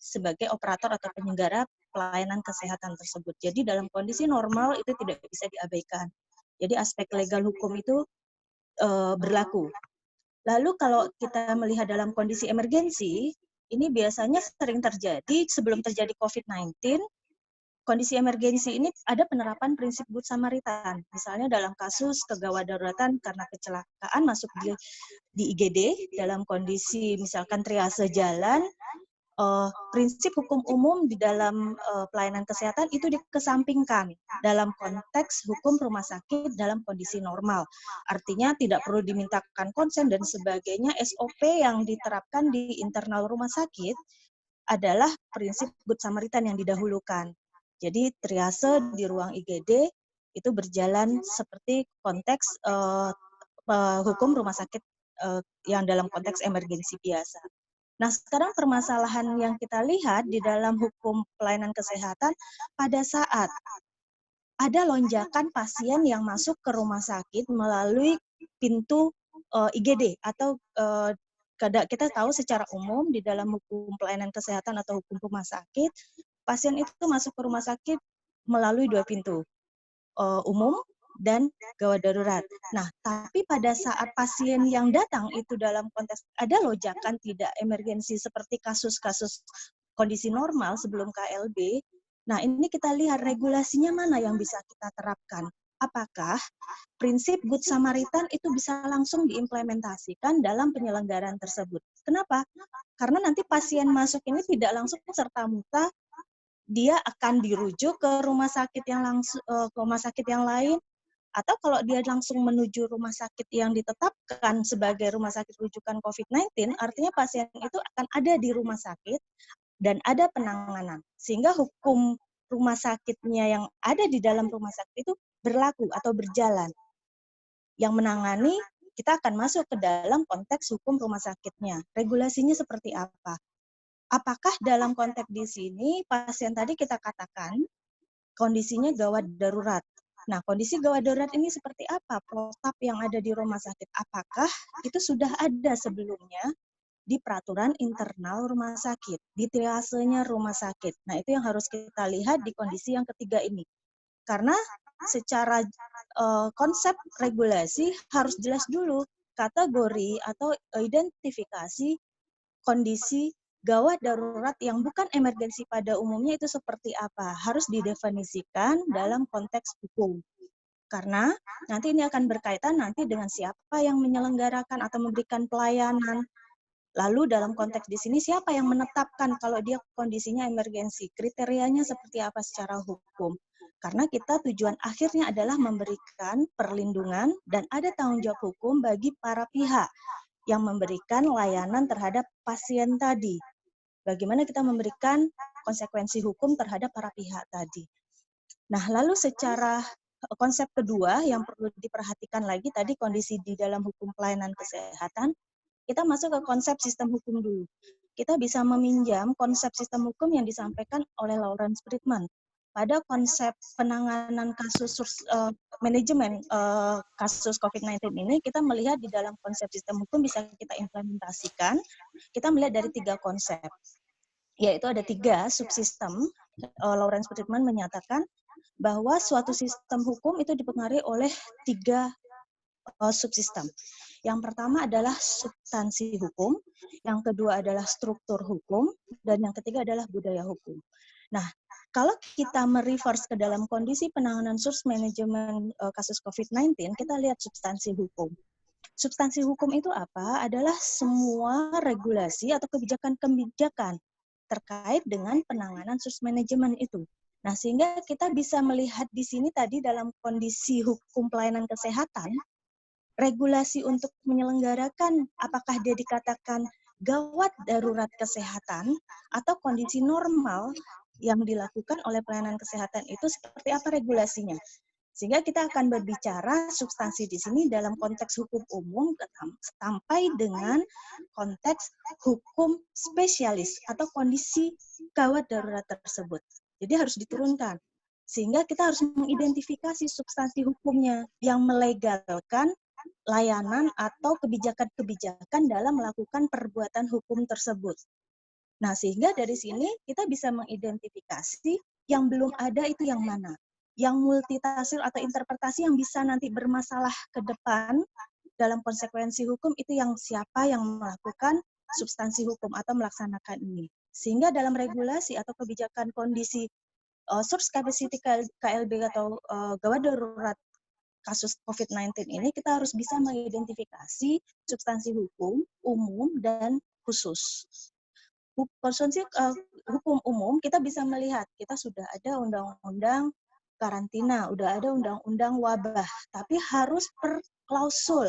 sebagai operator atau penyelenggara pelayanan kesehatan tersebut. Jadi dalam kondisi normal itu tidak bisa diabaikan. Jadi aspek legal hukum itu berlaku. Lalu kalau kita melihat dalam kondisi emergensi, ini biasanya sering terjadi sebelum terjadi COVID-19, kondisi emergensi ini ada penerapan prinsip Good Samaritan. Misalnya dalam kasus kegawat daruratan karena kecelakaan masuk di IGD, dalam kondisi misalkan triase jalan, prinsip hukum umum di dalam pelayanan kesehatan itu dikesampingkan dalam konteks hukum rumah sakit dalam kondisi normal. Artinya tidak perlu dimintakan konsen dan sebagainya. SOP yang diterapkan di internal rumah sakit adalah prinsip Good Samaritan yang didahulukan. Jadi triase di ruang IGD itu berjalan seperti konteks hukum rumah sakit yang dalam konteks emergensi biasa. Nah, sekarang permasalahan yang kita lihat di dalam hukum pelayanan kesehatan pada saat ada lonjakan pasien yang masuk ke rumah sakit melalui pintu IGD atau kita tahu secara umum di dalam hukum pelayanan kesehatan atau hukum rumah sakit, pasien itu masuk ke rumah sakit melalui 2 pintu, umum dan gawat darurat. Nah, tapi pada saat pasien yang datang itu dalam konteks ada lonjakan tidak emergensi seperti kasus-kasus kondisi normal sebelum KLB. Nah, ini kita lihat regulasinya mana yang bisa kita terapkan. Apakah prinsip Good Samaritan itu bisa langsung diimplementasikan dalam penyelenggaraan tersebut? Kenapa? Karena nanti pasien masuk ini tidak langsung serta-merta dia akan dirujuk ke rumah sakit yang lain, atau kalau dia langsung menuju rumah sakit yang ditetapkan sebagai rumah sakit rujukan COVID-19, artinya pasien itu akan ada di rumah sakit dan ada penanganan. Sehingga hukum rumah sakitnya yang ada di dalam rumah sakit itu berlaku atau berjalan. Yang menangani, kita akan masuk ke dalam konteks hukum rumah sakitnya. Regulasinya seperti apa? Apakah dalam konteks di sini pasien tadi kita katakan kondisinya gawat darurat. Nah, kondisi gawat darurat ini seperti apa? Protap yang ada di rumah sakit, apakah itu sudah ada sebelumnya di peraturan internal rumah sakit, di triasenya rumah sakit. Nah, itu yang harus kita lihat di kondisi yang ketiga ini. Karena secara konsep regulasi harus jelas dulu kategori atau identifikasi kondisi gawat darurat yang bukan emergensi pada umumnya itu seperti apa. Harus didefinisikan dalam konteks hukum. Karena nanti ini akan berkaitan nanti dengan siapa yang menyelenggarakan atau memberikan pelayanan. Lalu dalam konteks di sini siapa yang menetapkan kalau dia kondisinya emergensi, kriterianya seperti apa secara hukum. Karena kita tujuan akhirnya adalah memberikan perlindungan dan ada tanggung jawab hukum bagi para pihak yang memberikan layanan terhadap pasien tadi. Bagaimana kita memberikan konsekuensi hukum terhadap para pihak tadi. Nah, lalu secara konsep kedua yang perlu diperhatikan lagi tadi kondisi di dalam hukum pelayanan kesehatan, kita masuk ke konsep sistem hukum dulu. Kita bisa meminjam konsep sistem hukum yang disampaikan oleh Lawrence Friedman. Pada konsep penanganan kasus manajemen kasus COVID-19 ini, kita melihat di dalam konsep sistem hukum bisa kita implementasikan. Kita melihat dari 3 konsep, yaitu ada 3 subsistem. Lawrence Friedman menyatakan bahwa suatu sistem hukum itu dipengaruhi oleh 3 subsistem. Yang pertama adalah substansi hukum, yang kedua adalah struktur hukum, dan yang ketiga adalah budaya hukum. Nah, kalau kita mereverse ke dalam kondisi penanganan source manajemen kasus COVID-19, kita lihat substansi hukum. Substansi hukum itu apa? Adalah semua regulasi atau kebijakan-kebijakan terkait dengan penanganan source manajemen itu. Nah, sehingga kita bisa melihat di sini tadi dalam kondisi hukum pelayanan kesehatan, regulasi untuk menyelenggarakan apakah dia dikatakan gawat darurat kesehatan atau kondisi normal yang dilakukan oleh pelayanan kesehatan itu seperti apa regulasinya. Sehingga kita akan berbicara substansi di sini dalam konteks hukum umum sampai dengan konteks hukum spesialis atau kondisi gawat darurat tersebut. Jadi harus diturunkan. Sehingga kita harus mengidentifikasi substansi hukumnya yang melegalkan layanan atau kebijakan-kebijakan dalam melakukan perbuatan hukum tersebut. Nah, sehingga dari sini kita bisa mengidentifikasi yang belum ada itu yang mana. Yang multitafsir atau interpretasi yang bisa nanti bermasalah ke depan dalam konsekuensi hukum itu yang siapa yang melakukan substansi hukum atau melaksanakan ini. Sehingga dalam regulasi atau kebijakan kondisi source capacity KLB atau gawat darurat kasus COVID-19 ini kita harus bisa mengidentifikasi substansi hukum, umum, dan khusus. Konsumsi hukum umum kita bisa melihat, kita sudah ada undang-undang karantina, udah ada undang-undang wabah, tapi harus per klausul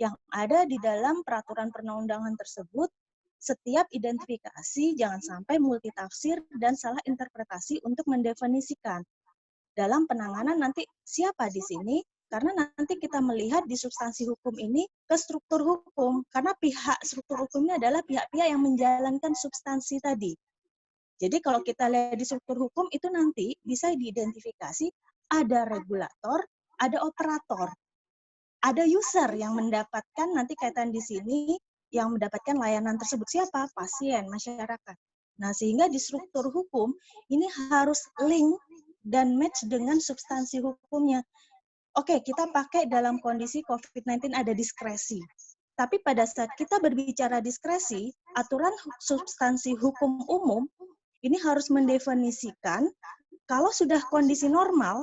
yang ada di dalam peraturan perundang-undangan tersebut, setiap identifikasi jangan sampai multitafsir dan salah interpretasi untuk mendefinisikan. Dalam penanganan nanti siapa di sini? Karena nanti kita melihat di substansi hukum ini ke struktur hukum. Karena pihak struktur hukumnya adalah pihak-pihak yang menjalankan substansi tadi. Jadi kalau kita lihat di struktur hukum itu nanti bisa diidentifikasi ada regulator, ada operator, ada user yang mendapatkan nanti kaitan di sini yang mendapatkan layanan tersebut. Siapa? Pasien, masyarakat. Nah, sehingga di struktur hukum ini harus link dan match dengan substansi hukumnya. Oke, kita pakai dalam kondisi COVID-19 ada diskresi. Tapi pada saat kita berbicara diskresi, aturan substansi hukum umum ini harus mendefinisikan kalau sudah kondisi normal,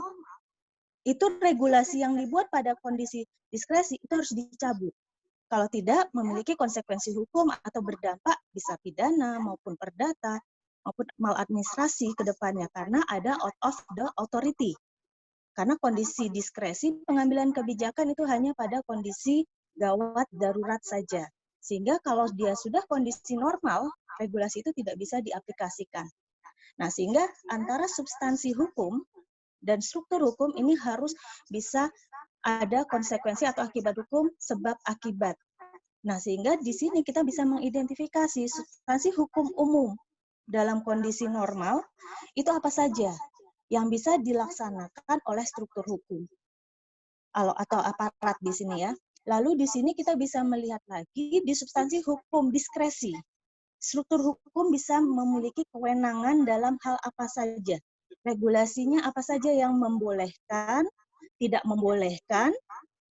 itu regulasi yang dibuat pada kondisi diskresi itu harus dicabut. Kalau tidak, memiliki konsekuensi hukum atau berdampak bisa pidana maupun perdata maupun maladministrasi ke depannya karena ada out of the authority. Karena kondisi diskresi pengambilan kebijakan itu hanya pada kondisi gawat darurat saja. Sehingga kalau dia sudah kondisi normal, regulasi itu tidak bisa diaplikasikan. Nah, sehingga antara substansi hukum dan struktur hukum ini harus bisa ada konsekuensi atau akibat hukum sebab akibat. Nah, sehingga di sini kita bisa mengidentifikasi substansi hukum umum dalam kondisi normal itu apa saja yang bisa dilaksanakan oleh struktur hukum atau aparat di sini ya. Lalu di sini kita bisa melihat lagi di substansi hukum diskresi. Struktur hukum bisa memiliki kewenangan dalam hal apa saja. Regulasinya apa saja yang membolehkan, tidak membolehkan,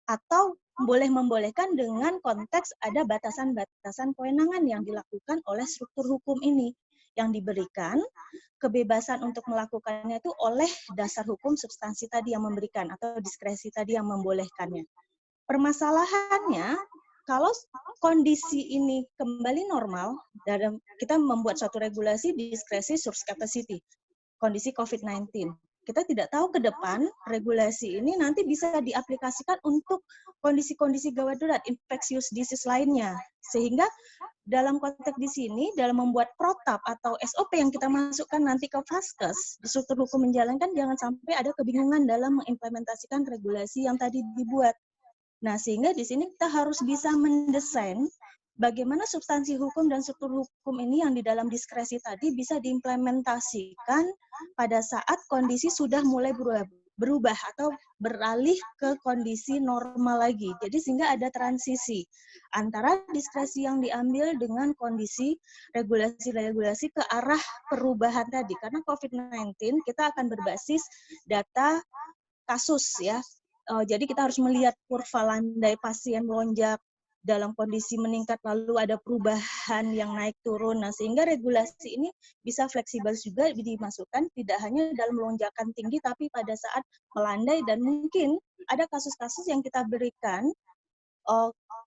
atau boleh membolehkan dengan konteks ada batasan-batasan kewenangan yang dilakukan oleh struktur hukum ini. Yang diberikan, kebebasan untuk melakukannya itu oleh dasar hukum substansi tadi yang memberikan, atau diskresi tadi yang membolehkannya. Permasalahannya, kalau kondisi ini kembali normal, dalam kita membuat suatu regulasi diskresi source capacity, kondisi COVID-19. Kita tidak tahu ke depan regulasi ini nanti bisa diaplikasikan untuk kondisi-kondisi gawat darurat, infectious disease lainnya. Sehingga dalam konteks di sini, dalam membuat protap atau SOP yang kita masukkan nanti ke Vaskes, di struktur hukum menjalankan, jangan sampai ada kebingungan dalam mengimplementasikan regulasi yang tadi dibuat. Nah, sehingga di sini kita harus bisa mendesain bagaimana substansi hukum dan struktur hukum ini yang di dalam diskresi tadi bisa diimplementasikan pada saat kondisi sudah mulai berubah atau beralih ke kondisi normal lagi. Jadi sehingga ada transisi antara diskresi yang diambil dengan kondisi regulasi-regulasi ke arah perubahan tadi. Karena COVID-19 kita akan berbasis data kasus ya. Jadi kita harus melihat kurva landai pasien melonjak dalam kondisi meningkat lalu ada perubahan yang naik turun. Nah, sehingga regulasi ini bisa fleksibel juga dimasukkan tidak hanya dalam lonjakan tinggi tapi pada saat melandai dan mungkin ada kasus-kasus yang kita berikan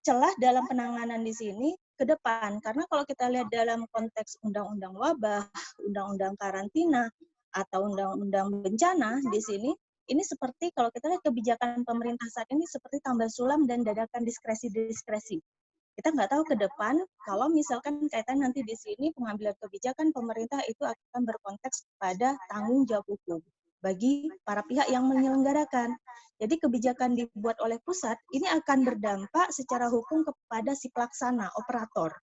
celah dalam penanganan di sini ke depan. Karena kalau kita lihat dalam konteks undang-undang wabah, undang-undang karantina atau undang-undang bencana di sini ini seperti kalau kita lihat kebijakan pemerintah saat ini seperti tambal sulam dan dadakan diskresi-diskresi. Kita nggak tahu ke depan kalau misalkan kaitan nanti di sini pengambilan kebijakan pemerintah itu akan berkonteks pada tanggung jawab hukum bagi para pihak yang menyelenggarakan. Jadi kebijakan dibuat oleh pusat ini akan berdampak secara hukum kepada si pelaksana, operator.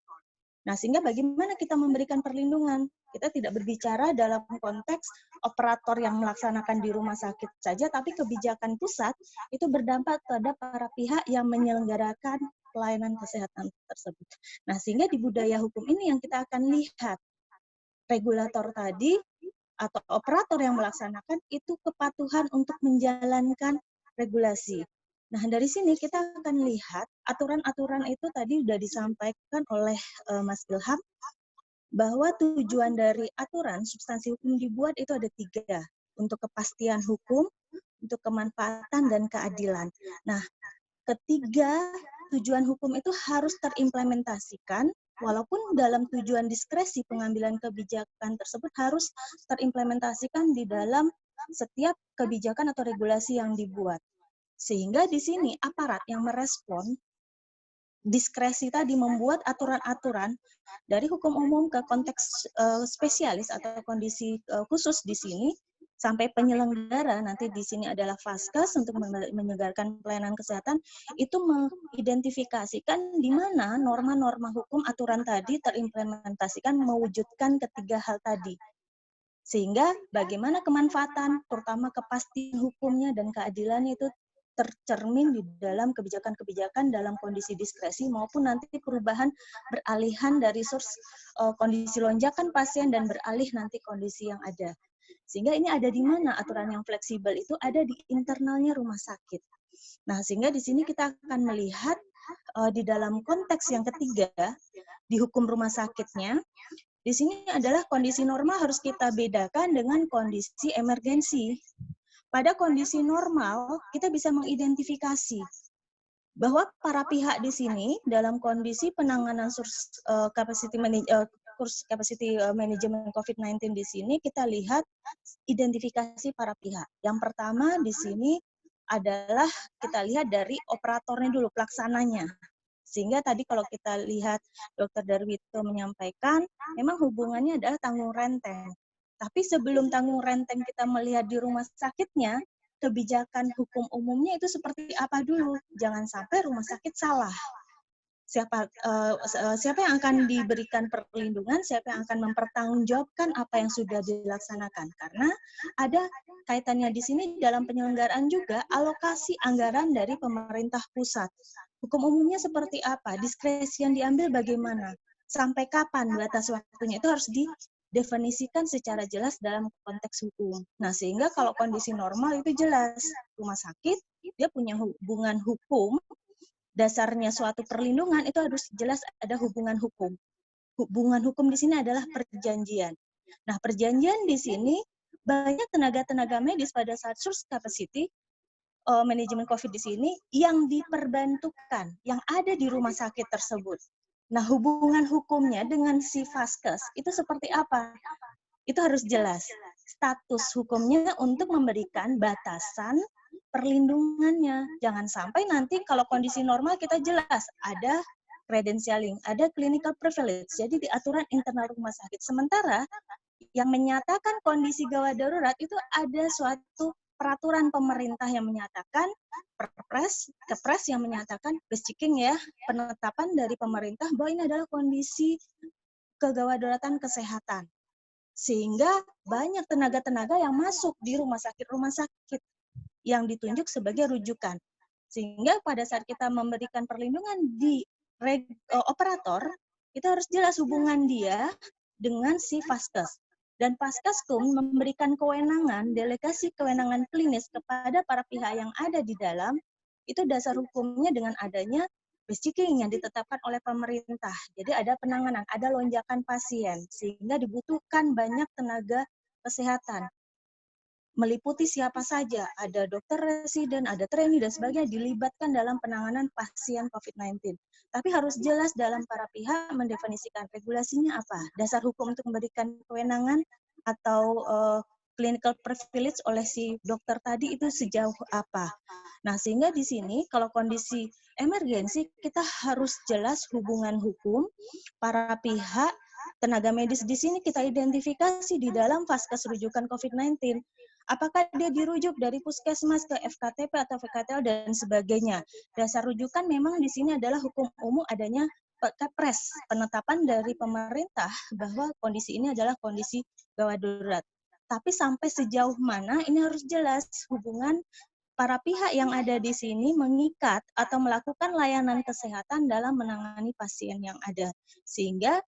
Nah, sehingga bagaimana kita memberikan perlindungan? Kita tidak berbicara dalam konteks operator yang melaksanakan di rumah sakit saja, tapi kebijakan pusat itu berdampak pada para pihak yang menyelenggarakan pelayanan kesehatan tersebut. Nah, sehingga di budaya hukum ini yang kita akan lihat, regulator tadi atau operator yang melaksanakan itu kepatuhan untuk menjalankan regulasi. Nah, dari sini kita akan lihat aturan-aturan itu tadi sudah disampaikan oleh Mas Ilham, bahwa tujuan dari aturan substansi hukum dibuat itu ada 3, untuk kepastian hukum, untuk kemanfaatan, dan keadilan. Nah, ketiga tujuan hukum itu harus terimplementasikan, walaupun dalam tujuan diskresi pengambilan kebijakan tersebut harus terimplementasikan di dalam setiap kebijakan atau regulasi yang dibuat. Sehingga di sini aparat yang merespon diskresi tadi membuat aturan-aturan dari hukum umum ke konteks spesialis atau kondisi khusus di sini sampai penyelenggara nanti di sini adalah Vaskes untuk menyelenggarakan pelayanan kesehatan itu mengidentifikasikan di mana norma-norma hukum aturan tadi terimplementasikan mewujudkan ketiga hal tadi. Sehingga bagaimana kemanfaatan terutama kepastian hukumnya dan keadilannya itu tercermin di dalam kebijakan-kebijakan dalam kondisi diskresi maupun nanti perubahan beralihan dari kondisi lonjakan pasien dan beralih nanti kondisi yang ada. Sehingga ini ada di mana aturan yang fleksibel itu ada di internalnya rumah sakit. Nah, sehingga di sini kita akan melihat di dalam konteks yang ketiga, di hukum rumah sakitnya, di sini adalah kondisi normal harus kita bedakan dengan kondisi emergensi. Pada kondisi normal, kita bisa mengidentifikasi bahwa para pihak di sini dalam kondisi penanganan capacity management COVID-19 di sini, kita lihat identifikasi para pihak. Yang pertama di sini adalah kita lihat dari operatornya dulu, pelaksananya. Sehingga tadi kalau kita lihat Dr. Darwito menyampaikan, memang hubungannya adalah tanggung renteng. Tapi sebelum tanggung renteng kita melihat di rumah sakitnya, kebijakan hukum umumnya itu seperti apa dulu. Jangan sampai rumah sakit salah. Siapa yang akan diberikan perlindungan, siapa yang akan mempertanggungjawabkan apa yang sudah dilaksanakan. Karena ada kaitannya di sini dalam penyelenggaraan juga alokasi anggaran dari pemerintah pusat. Hukum umumnya seperti apa? Diskresi yang diambil bagaimana? Sampai kapan batas waktunya? Itu harus didefinisikan secara jelas dalam konteks hukum. Nah, sehingga kalau kondisi normal itu jelas. Rumah sakit, dia punya hubungan hukum, dasarnya suatu perlindungan itu harus jelas ada hubungan hukum. Hubungan hukum di sini adalah perjanjian. Nah, perjanjian di sini banyak tenaga-tenaga medis pada saat source capacity manajemen COVID di sini yang diperbantukan, yang ada di rumah sakit tersebut. Nah, hubungan hukumnya dengan si Vaskes itu seperti apa? Itu harus jelas. Status hukumnya untuk memberikan batasan perlindungannya. Jangan sampai nanti kalau kondisi normal kita jelas ada credentialing, ada clinical privilege. Jadi di aturan internal rumah sakit. Sementara yang menyatakan kondisi gawat darurat itu ada suatu peraturan pemerintah yang menyatakan kepres yang menyatakan checking ya, penetapan dari pemerintah bahwa ini adalah kondisi kegawat daruratan kesehatan. Sehingga banyak tenaga-tenaga yang masuk di rumah sakit yang ditunjuk sebagai rujukan. Sehingga pada saat kita memberikan perlindungan di operator, itu harus jelas hubungan dia dengan si Vaskes. Dan Vaskeskum memberikan kewenangan, delegasi kewenangan klinis kepada para pihak yang ada di dalam, itu dasar hukumnya dengan adanya checking yang ditetapkan oleh pemerintah. Jadi ada penanganan, ada lonjakan pasien, sehingga dibutuhkan banyak tenaga kesehatan. Meliputi siapa saja, ada dokter residen, ada trainee, dan sebagainya, dilibatkan dalam penanganan pasien COVID-19. Tapi harus jelas dalam para pihak mendefinisikan regulasinya apa, dasar hukum untuk memberikan kewenangan atau clinical privilege oleh si dokter tadi itu sejauh apa. Nah, sehingga di sini kalau kondisi emergensi, kita harus jelas hubungan hukum para pihak, tenaga medis di sini kita identifikasi di dalam Vaskes rujukan COVID-19. Apakah dia dirujuk dari puskesmas ke FKTP atau VKTL dan sebagainya. Dasar rujukan memang di sini adalah hukum umum adanya Kepres, penetapan dari pemerintah bahwa kondisi ini adalah kondisi gawat darurat. Tapi sampai sejauh mana ini harus jelas hubungan para pihak yang ada di sini mengikat atau melakukan layanan kesehatan dalam menangani pasien yang ada. Sehingga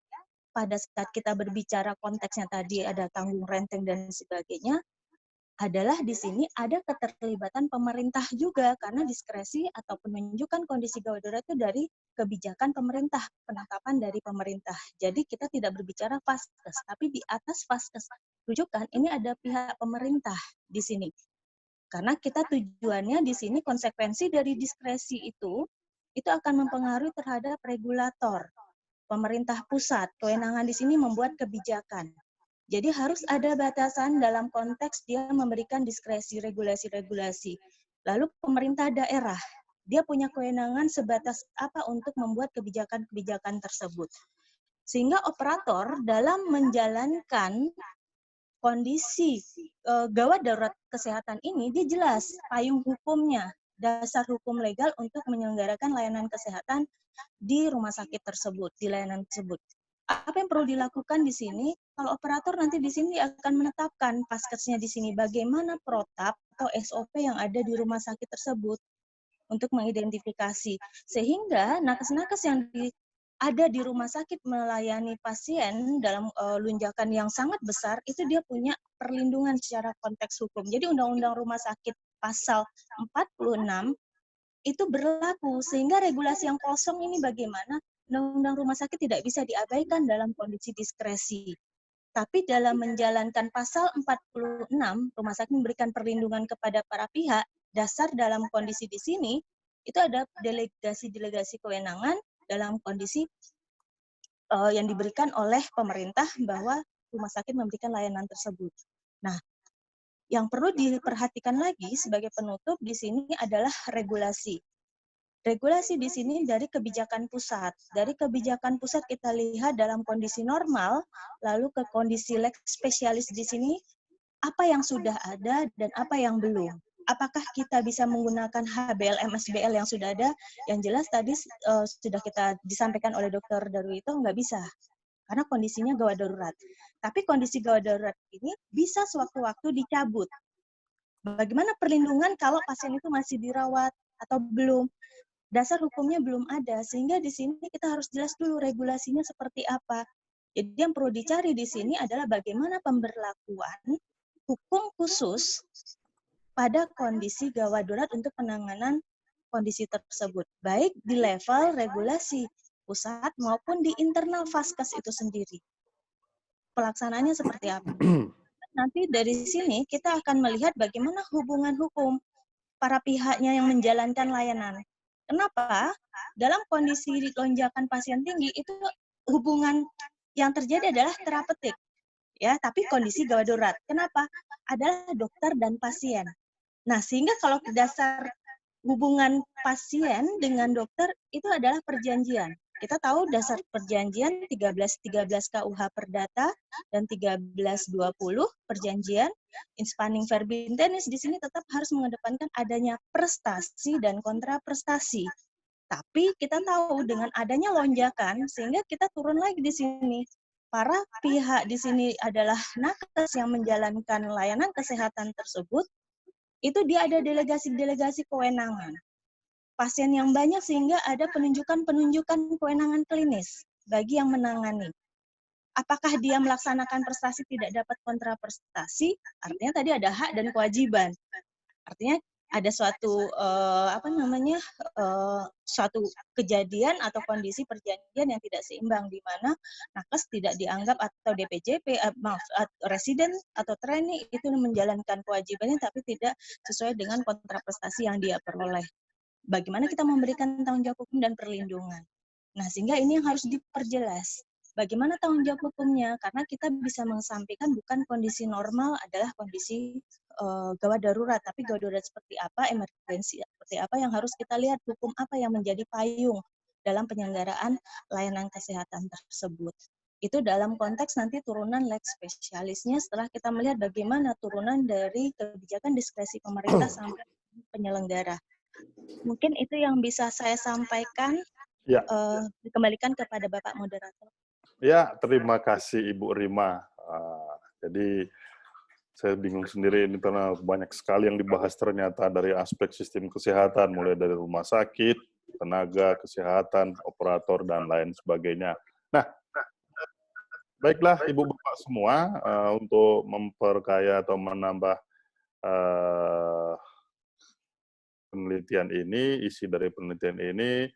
pada saat kita berbicara konteksnya tadi ada tanggung renteng dan sebagainya, adalah di sini ada keterlibatan pemerintah juga karena diskresi atau penunjukan kondisi gawat darurat itu dari kebijakan pemerintah, penetapan dari pemerintah. Jadi kita tidak berbicara Vaskes, tapi di atas Vaskes rujukan ini ada pihak pemerintah di sini. Karena kita tujuannya di sini konsekuensi dari diskresi itu akan mempengaruhi terhadap regulator, pemerintah pusat. Kewenangan di sini membuat kebijakan. Jadi harus ada batasan dalam konteks dia memberikan diskresi regulasi-regulasi. Lalu pemerintah daerah, dia punya kewenangan sebatas apa untuk membuat kebijakan-kebijakan tersebut. Sehingga operator dalam menjalankan kondisi gawat darurat kesehatan ini, dia jelas payung hukumnya, dasar hukum legal untuk menyelenggarakan layanan kesehatan di rumah sakit tersebut, di layanan tersebut. Apa yang perlu dilakukan di sini? Kalau operator nanti di sini akan menetapkan Vaskesnya di sini bagaimana protap atau SOP yang ada di rumah sakit tersebut. untuk mengidentifikasi. Sehingga nakes-nakes yang ada di rumah sakit melayani pasien dalam lunjakan yang sangat besar, itu dia punya perlindungan secara konteks hukum. Jadi Undang-Undang Rumah Sakit pasal 46 itu berlaku, sehingga regulasi yang kosong ini bagaimana Undang-Undang Rumah Sakit tidak bisa diabaikan dalam kondisi diskresi. Tapi dalam menjalankan pasal 46, Rumah Sakit memberikan perlindungan kepada para pihak, dasar dalam kondisi di sini, itu ada delegasi-delegasi kewenangan dalam kondisi yang diberikan oleh pemerintah bahwa rumah sakit memberikan layanan tersebut. Nah, yang perlu diperhatikan lagi sebagai penutup di sini adalah regulasi. Regulasi di sini dari kebijakan pusat. Dari kebijakan pusat kita lihat dalam kondisi normal, lalu ke kondisi lex spesialis di sini, apa yang sudah ada dan apa yang belum. Apakah kita bisa menggunakan HBL, MSBL yang sudah ada? Yang jelas tadi sudah kita disampaikan oleh Dr. Darwito, nggak bisa. Karena kondisinya gawat darurat. Tapi kondisi gawat darurat ini bisa sewaktu-waktu dicabut. Bagaimana perlindungan kalau pasien itu masih dirawat atau belum? Dasar hukumnya belum ada, sehingga di sini kita harus jelas dulu regulasinya seperti apa. Jadi yang perlu dicari di sini adalah bagaimana pemberlakuan hukum khusus pada kondisi gawat darurat untuk penanganan kondisi tersebut, baik di level regulasi pusat maupun di internal Vaskes itu sendiri. Pelaksanaannya seperti apa? Nanti dari sini kita akan melihat bagaimana hubungan hukum para pihaknya yang menjalankan layanan. Kenapa? Dalam kondisi lonjakan pasien tinggi itu hubungan yang terjadi adalah terapeutik, ya, tapi kondisi gawat darurat. Kenapa? Adalah dokter dan pasien. Nah, sehingga kalau dasar hubungan pasien dengan dokter itu adalah perjanjian. Kita tahu dasar perjanjian 1313 KUH Perdata dan 1320 perjanjian Inspanning Verbin Tenis di sini tetap harus mengedepankan adanya prestasi dan kontraprestasi. Tapi kita tahu dengan adanya lonjakan sehingga kita turun lagi di sini. Para pihak di sini adalah nakes yang menjalankan layanan kesehatan tersebut. Itu dia ada delegasi-delegasi kewenangan. Pasien yang banyak sehingga ada penunjukan-penunjukan kewenangan klinis bagi yang menangani. Apakah dia melaksanakan prestasi tidak dapat kontraprestasi? Artinya tadi ada hak dan kewajiban. Artinya ada suatu suatu kejadian atau kondisi perjanjian yang tidak seimbang di mana nakes tidak dianggap atau DPJP residen atau trainee itu menjalankan kewajibannya tapi tidak sesuai dengan kontraprestasi yang dia peroleh. Bagaimana kita memberikan tanggung jawab hukum dan perlindungan. Nah, sehingga ini yang harus diperjelas. Bagaimana tanggung jawab hukumnya? Karena kita bisa mengesampingkan bukan kondisi normal adalah kondisi gawat darurat, tapi gawat darurat seperti apa, emergensi seperti apa yang harus kita lihat, hukum apa yang menjadi payung dalam penyelenggaraan layanan kesehatan tersebut. Itu dalam konteks nanti turunan lex spesialisnya setelah kita melihat bagaimana turunan dari kebijakan diskresi pemerintah sampai penyelenggara. Mungkin itu yang bisa saya sampaikan. Ya. Dikembalikan kepada Bapak Moderator. Ya, terima kasih Ibu Rima. Jadi saya bingung sendiri ini karena banyak sekali yang dibahas ternyata dari aspek sistem kesehatan, mulai dari rumah sakit, tenaga kesehatan, operator, dan lain sebagainya. Nah, baiklah Ibu Bapak semua, untuk memperkaya atau menambah penelitian ini, isi dari penelitian ini,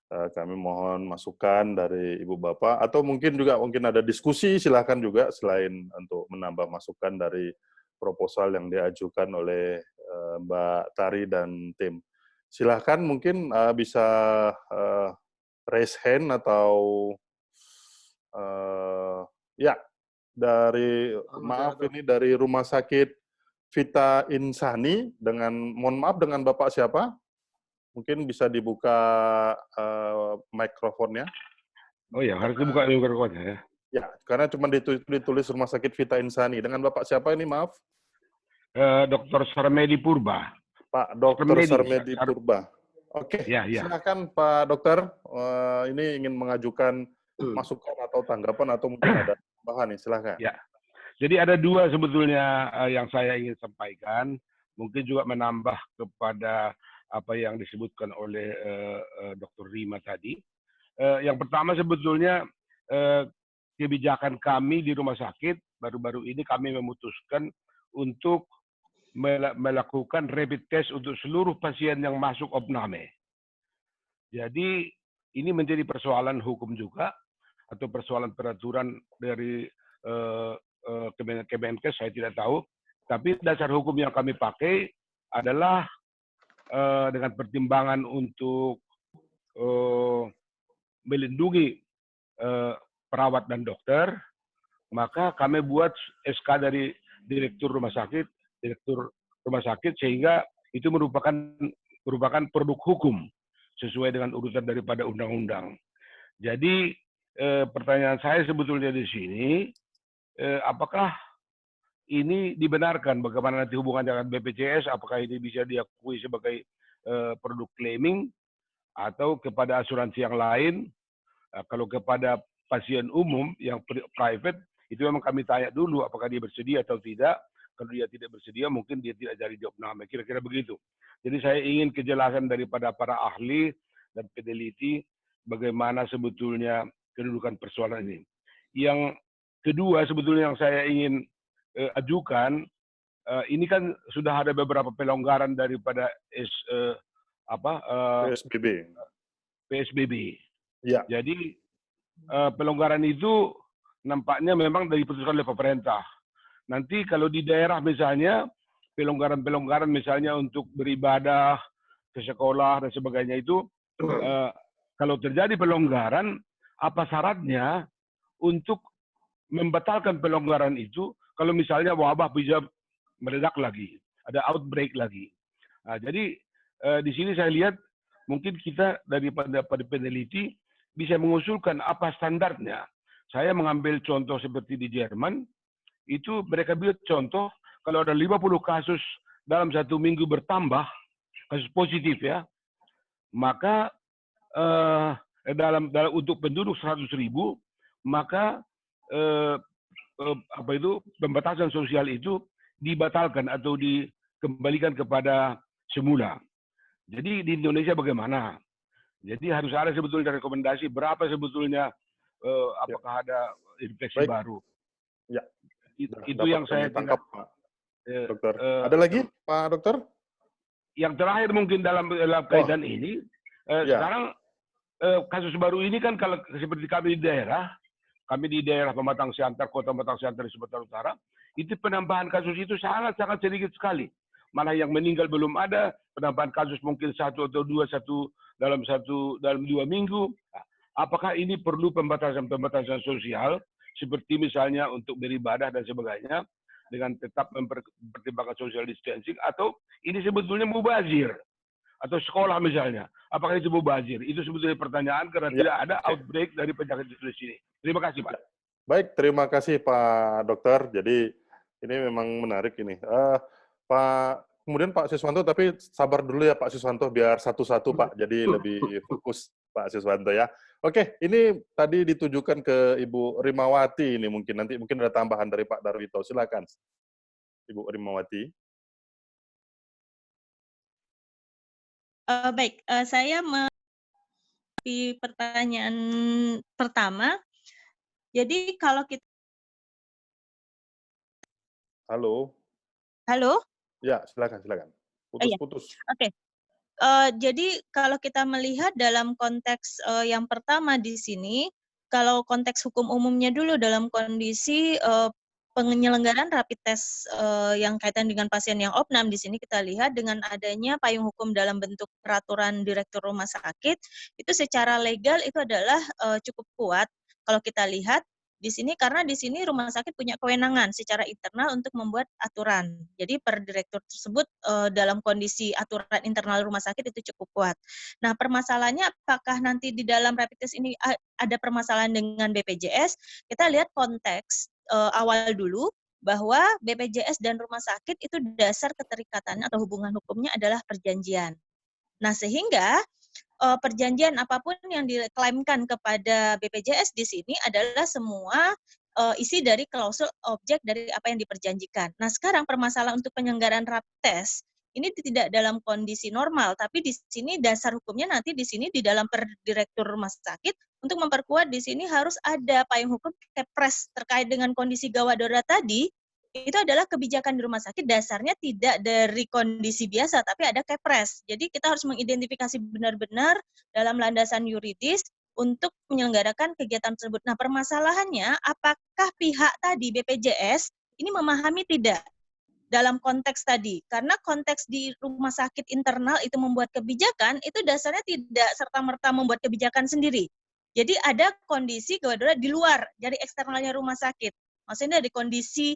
kami mohon masukan dari Ibu Bapak, atau mungkin ada diskusi, silakan juga selain untuk menambah masukan dari proposal yang diajukan oleh Mbak Tari dan tim. Silakan mungkin bisa raise hand atau dari Rumah Sakit Vita Insani mohon maaf dengan Bapak siapa? Mungkin bisa dibuka mikrofonnya. Oh ya, harus dibuka mikrofonnya ya. Ya, karena cuma ditulis Rumah Sakit Vita Insani. Dengan Bapak siapa ini, maaf? Dr. Sarmedi Purba. Pak Dr. Sarmedi Purba. Oke, ya. Silakan Pak Dokter. Ini ingin mengajukan masukan atau tanggapan atau mungkin ada tambahan nih, silakan. Ya. Jadi ada dua sebetulnya yang saya ingin sampaikan. Mungkin juga menambah kepada apa yang disebutkan oleh Dr. Rima tadi. Yang pertama sebetulnya kebijakan kami di rumah sakit baru-baru ini kami memutuskan untuk melakukan rapid test untuk seluruh pasien yang masuk opname. Jadi ini menjadi persoalan hukum juga atau persoalan peraturan dari Kemenkes, saya tidak tahu. Tapi dasar hukum yang kami pakai adalah dengan pertimbangan untuk melindungi perawat dan dokter, maka kami buat SK dari direktur rumah sakit sehingga itu merupakan produk hukum sesuai dengan urutan daripada undang-undang. Jadi pertanyaan saya sebetulnya di sini, apakah ini dibenarkan bagaimana nanti hubungan dengan BPJS, apakah ini bisa diakui sebagai produk claiming atau kepada asuransi yang lain? Kalau kepada pasien umum yang private, itu memang kami tanya dulu apakah dia bersedia atau tidak. Kalau dia tidak bersedia, mungkin dia tidak jadi diopname. Kira-kira begitu. Jadi saya ingin kejelasan daripada para ahli dan peneliti bagaimana sebetulnya kedudukan persoalan ini. Yang kedua sebetulnya yang saya ingin ajukan, ini kan sudah ada beberapa pelonggaran daripada PSBB. Ya. Jadi pelonggaran itu nampaknya memang diputuskan oleh pemerintah. Nanti kalau di daerah misalnya pelonggaran-pelonggaran misalnya untuk beribadah ke sekolah dan sebagainya itu, kalau terjadi pelonggaran, apa syaratnya untuk membatalkan pelonggaran itu kalau misalnya wabah bisa meledak lagi, ada outbreak lagi. Nah, jadi di sini saya lihat mungkin kita daripada peneliti bisa mengusulkan apa standarnya. Saya mengambil contoh seperti di Jerman, itu mereka buat contoh kalau ada 50 kasus dalam 1 minggu bertambah, kasus positif ya, maka untuk penduduk 100.000, maka pembatasan sosial itu dibatalkan atau dikembalikan kepada semula. Jadi di Indonesia bagaimana? Jadi harus ada sebetulnya rekomendasi berapa sebetulnya apakah ada infeksi baru. Ya. Itu yang saya tangkap, Pak Dokter. Ada lagi, Pak Dokter? Yang terakhir mungkin dalam kaitan ini, sekarang kasus baru ini kan kalau seperti kami di daerah Pematang Siantar, Kota Pematang Siantar di Sumatera Utara, itu penambahan kasus itu sangat-sangat sedikit sekali. Malah yang meninggal belum ada, penambahan kasus mungkin 1 atau 2 dalam 2 minggu. Apakah ini perlu pembatasan sosial seperti misalnya untuk beribadah dan sebagainya dengan tetap mempertimbangkan social distancing, atau ini sebetulnya mubazir? Atau sekolah misalnya, apakah itu mubazir? Itu sebetulnya pertanyaan karena tidak ada outbreak dari penyakit itu di sini. Terima kasih, Pak. Baik, terima kasih Pak Dokter. Jadi ini memang menarik ini. Kemudian Pak Siswanto, tapi sabar dulu ya Pak Siswanto, biar satu-satu Pak, jadi lebih fokus Pak Siswanto ya. Oke, ini tadi ditujukan ke Ibu Rimawati ini mungkin ada tambahan dari Pak Darwito. Silakan, Ibu Rimawati. Baik, saya di pertanyaan pertama. Jadi kalau kita Halo. Ya, silakan. Putus. Oke. Jadi kalau kita melihat dalam konteks yang pertama di sini, kalau konteks hukum umumnya dulu dalam kondisi penyelenggaraan rapid test yang kaitan dengan pasien yang opnam, di sini kita lihat dengan adanya payung hukum dalam bentuk peraturan direktur rumah sakit, itu secara legal itu adalah cukup kuat kalau kita lihat di sini, karena di sini rumah sakit punya kewenangan secara internal untuk membuat aturan. Jadi per direktur tersebut dalam kondisi aturan internal rumah sakit itu cukup kuat. Nah, permasalahannya apakah nanti di dalam rapid test ini ada permasalahan dengan BPJS? Kita lihat konteks awal dulu bahwa BPJS dan rumah sakit itu dasar keterikatannya atau hubungan hukumnya adalah perjanjian. Nah, sehingga perjanjian apapun yang diklaimkan kepada BPJS di sini adalah semua isi dari klausul objek dari apa yang diperjanjikan. Nah, sekarang permasalahan untuk penyelenggaraan rapid test ini tidak dalam kondisi normal, tapi di sini dasar hukumnya nanti di sini di dalam Perdirektur Rumah Sakit untuk memperkuat di sini harus ada payung hukum Kepres terkait dengan kondisi gawat darurat tadi. Itu adalah kebijakan di rumah sakit dasarnya tidak dari kondisi biasa, tapi ada Kepres. Jadi kita harus mengidentifikasi benar-benar dalam landasan yuridis untuk menyelenggarakan kegiatan tersebut. Nah, permasalahannya apakah pihak tadi BPJS ini memahami tidak dalam konteks tadi? Karena konteks di rumah sakit internal itu membuat kebijakan, itu dasarnya tidak serta-merta membuat kebijakan sendiri. Jadi ada kondisi gawat darurat di luar dari eksternalnya rumah sakit. Maksudnya dari kondisi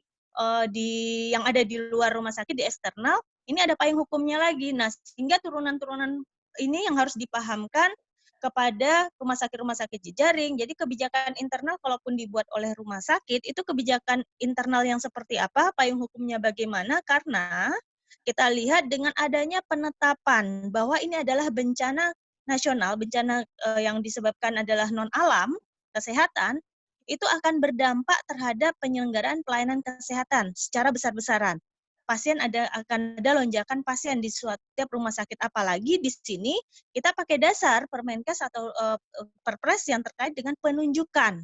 yang ada di luar rumah sakit di eksternal, ini ada payung hukumnya lagi. Nah, sehingga turunan-turunan ini yang harus dipahamkan kepada rumah sakit jejaring. Jadi kebijakan internal kalaupun dibuat oleh rumah sakit, itu kebijakan internal yang seperti apa, payung hukumnya bagaimana, karena kita lihat dengan adanya penetapan bahwa ini adalah bencana nasional, bencana yang disebabkan adalah non-alam, kesehatan, itu akan berdampak terhadap penyelenggaraan pelayanan kesehatan secara besar-besaran. Akan ada lonjakan pasien di setiap rumah sakit, apalagi di sini kita pakai dasar Permenkes atau Perpres yang terkait dengan penunjukan.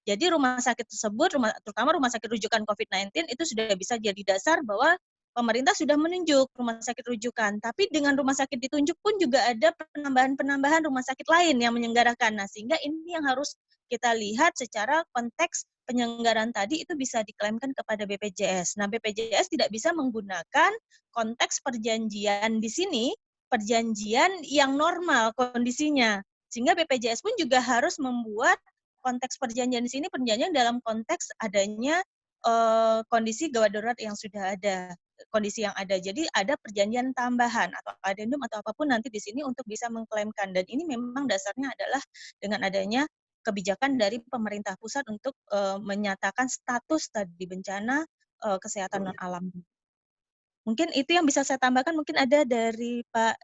Jadi rumah sakit tersebut, terutama rumah sakit rujukan COVID-19 itu sudah bisa jadi dasar bahwa pemerintah sudah menunjuk rumah sakit rujukan. Tapi dengan rumah sakit ditunjuk pun juga ada penambahan rumah sakit lain yang menyelenggarakan. Nah, sehingga ini yang harus kita lihat secara konteks penyelenggaraan tadi itu bisa diklaimkan kepada BPJS. Nah, BPJS tidak bisa menggunakan konteks perjanjian di sini, perjanjian yang normal kondisinya. Sehingga BPJS pun juga harus membuat konteks perjanjian di sini, perjanjian dalam konteks adanya kondisi gawat darurat yang sudah ada, kondisi yang ada. Jadi ada perjanjian tambahan atau adendum atau apapun nanti di sini untuk bisa mengklaimkan. Dan ini memang dasarnya adalah dengan adanya kebijakan dari pemerintah pusat untuk menyatakan status tadi bencana kesehatan non-alam. Mungkin itu yang bisa saya tambahkan. Mungkin ada dari Pak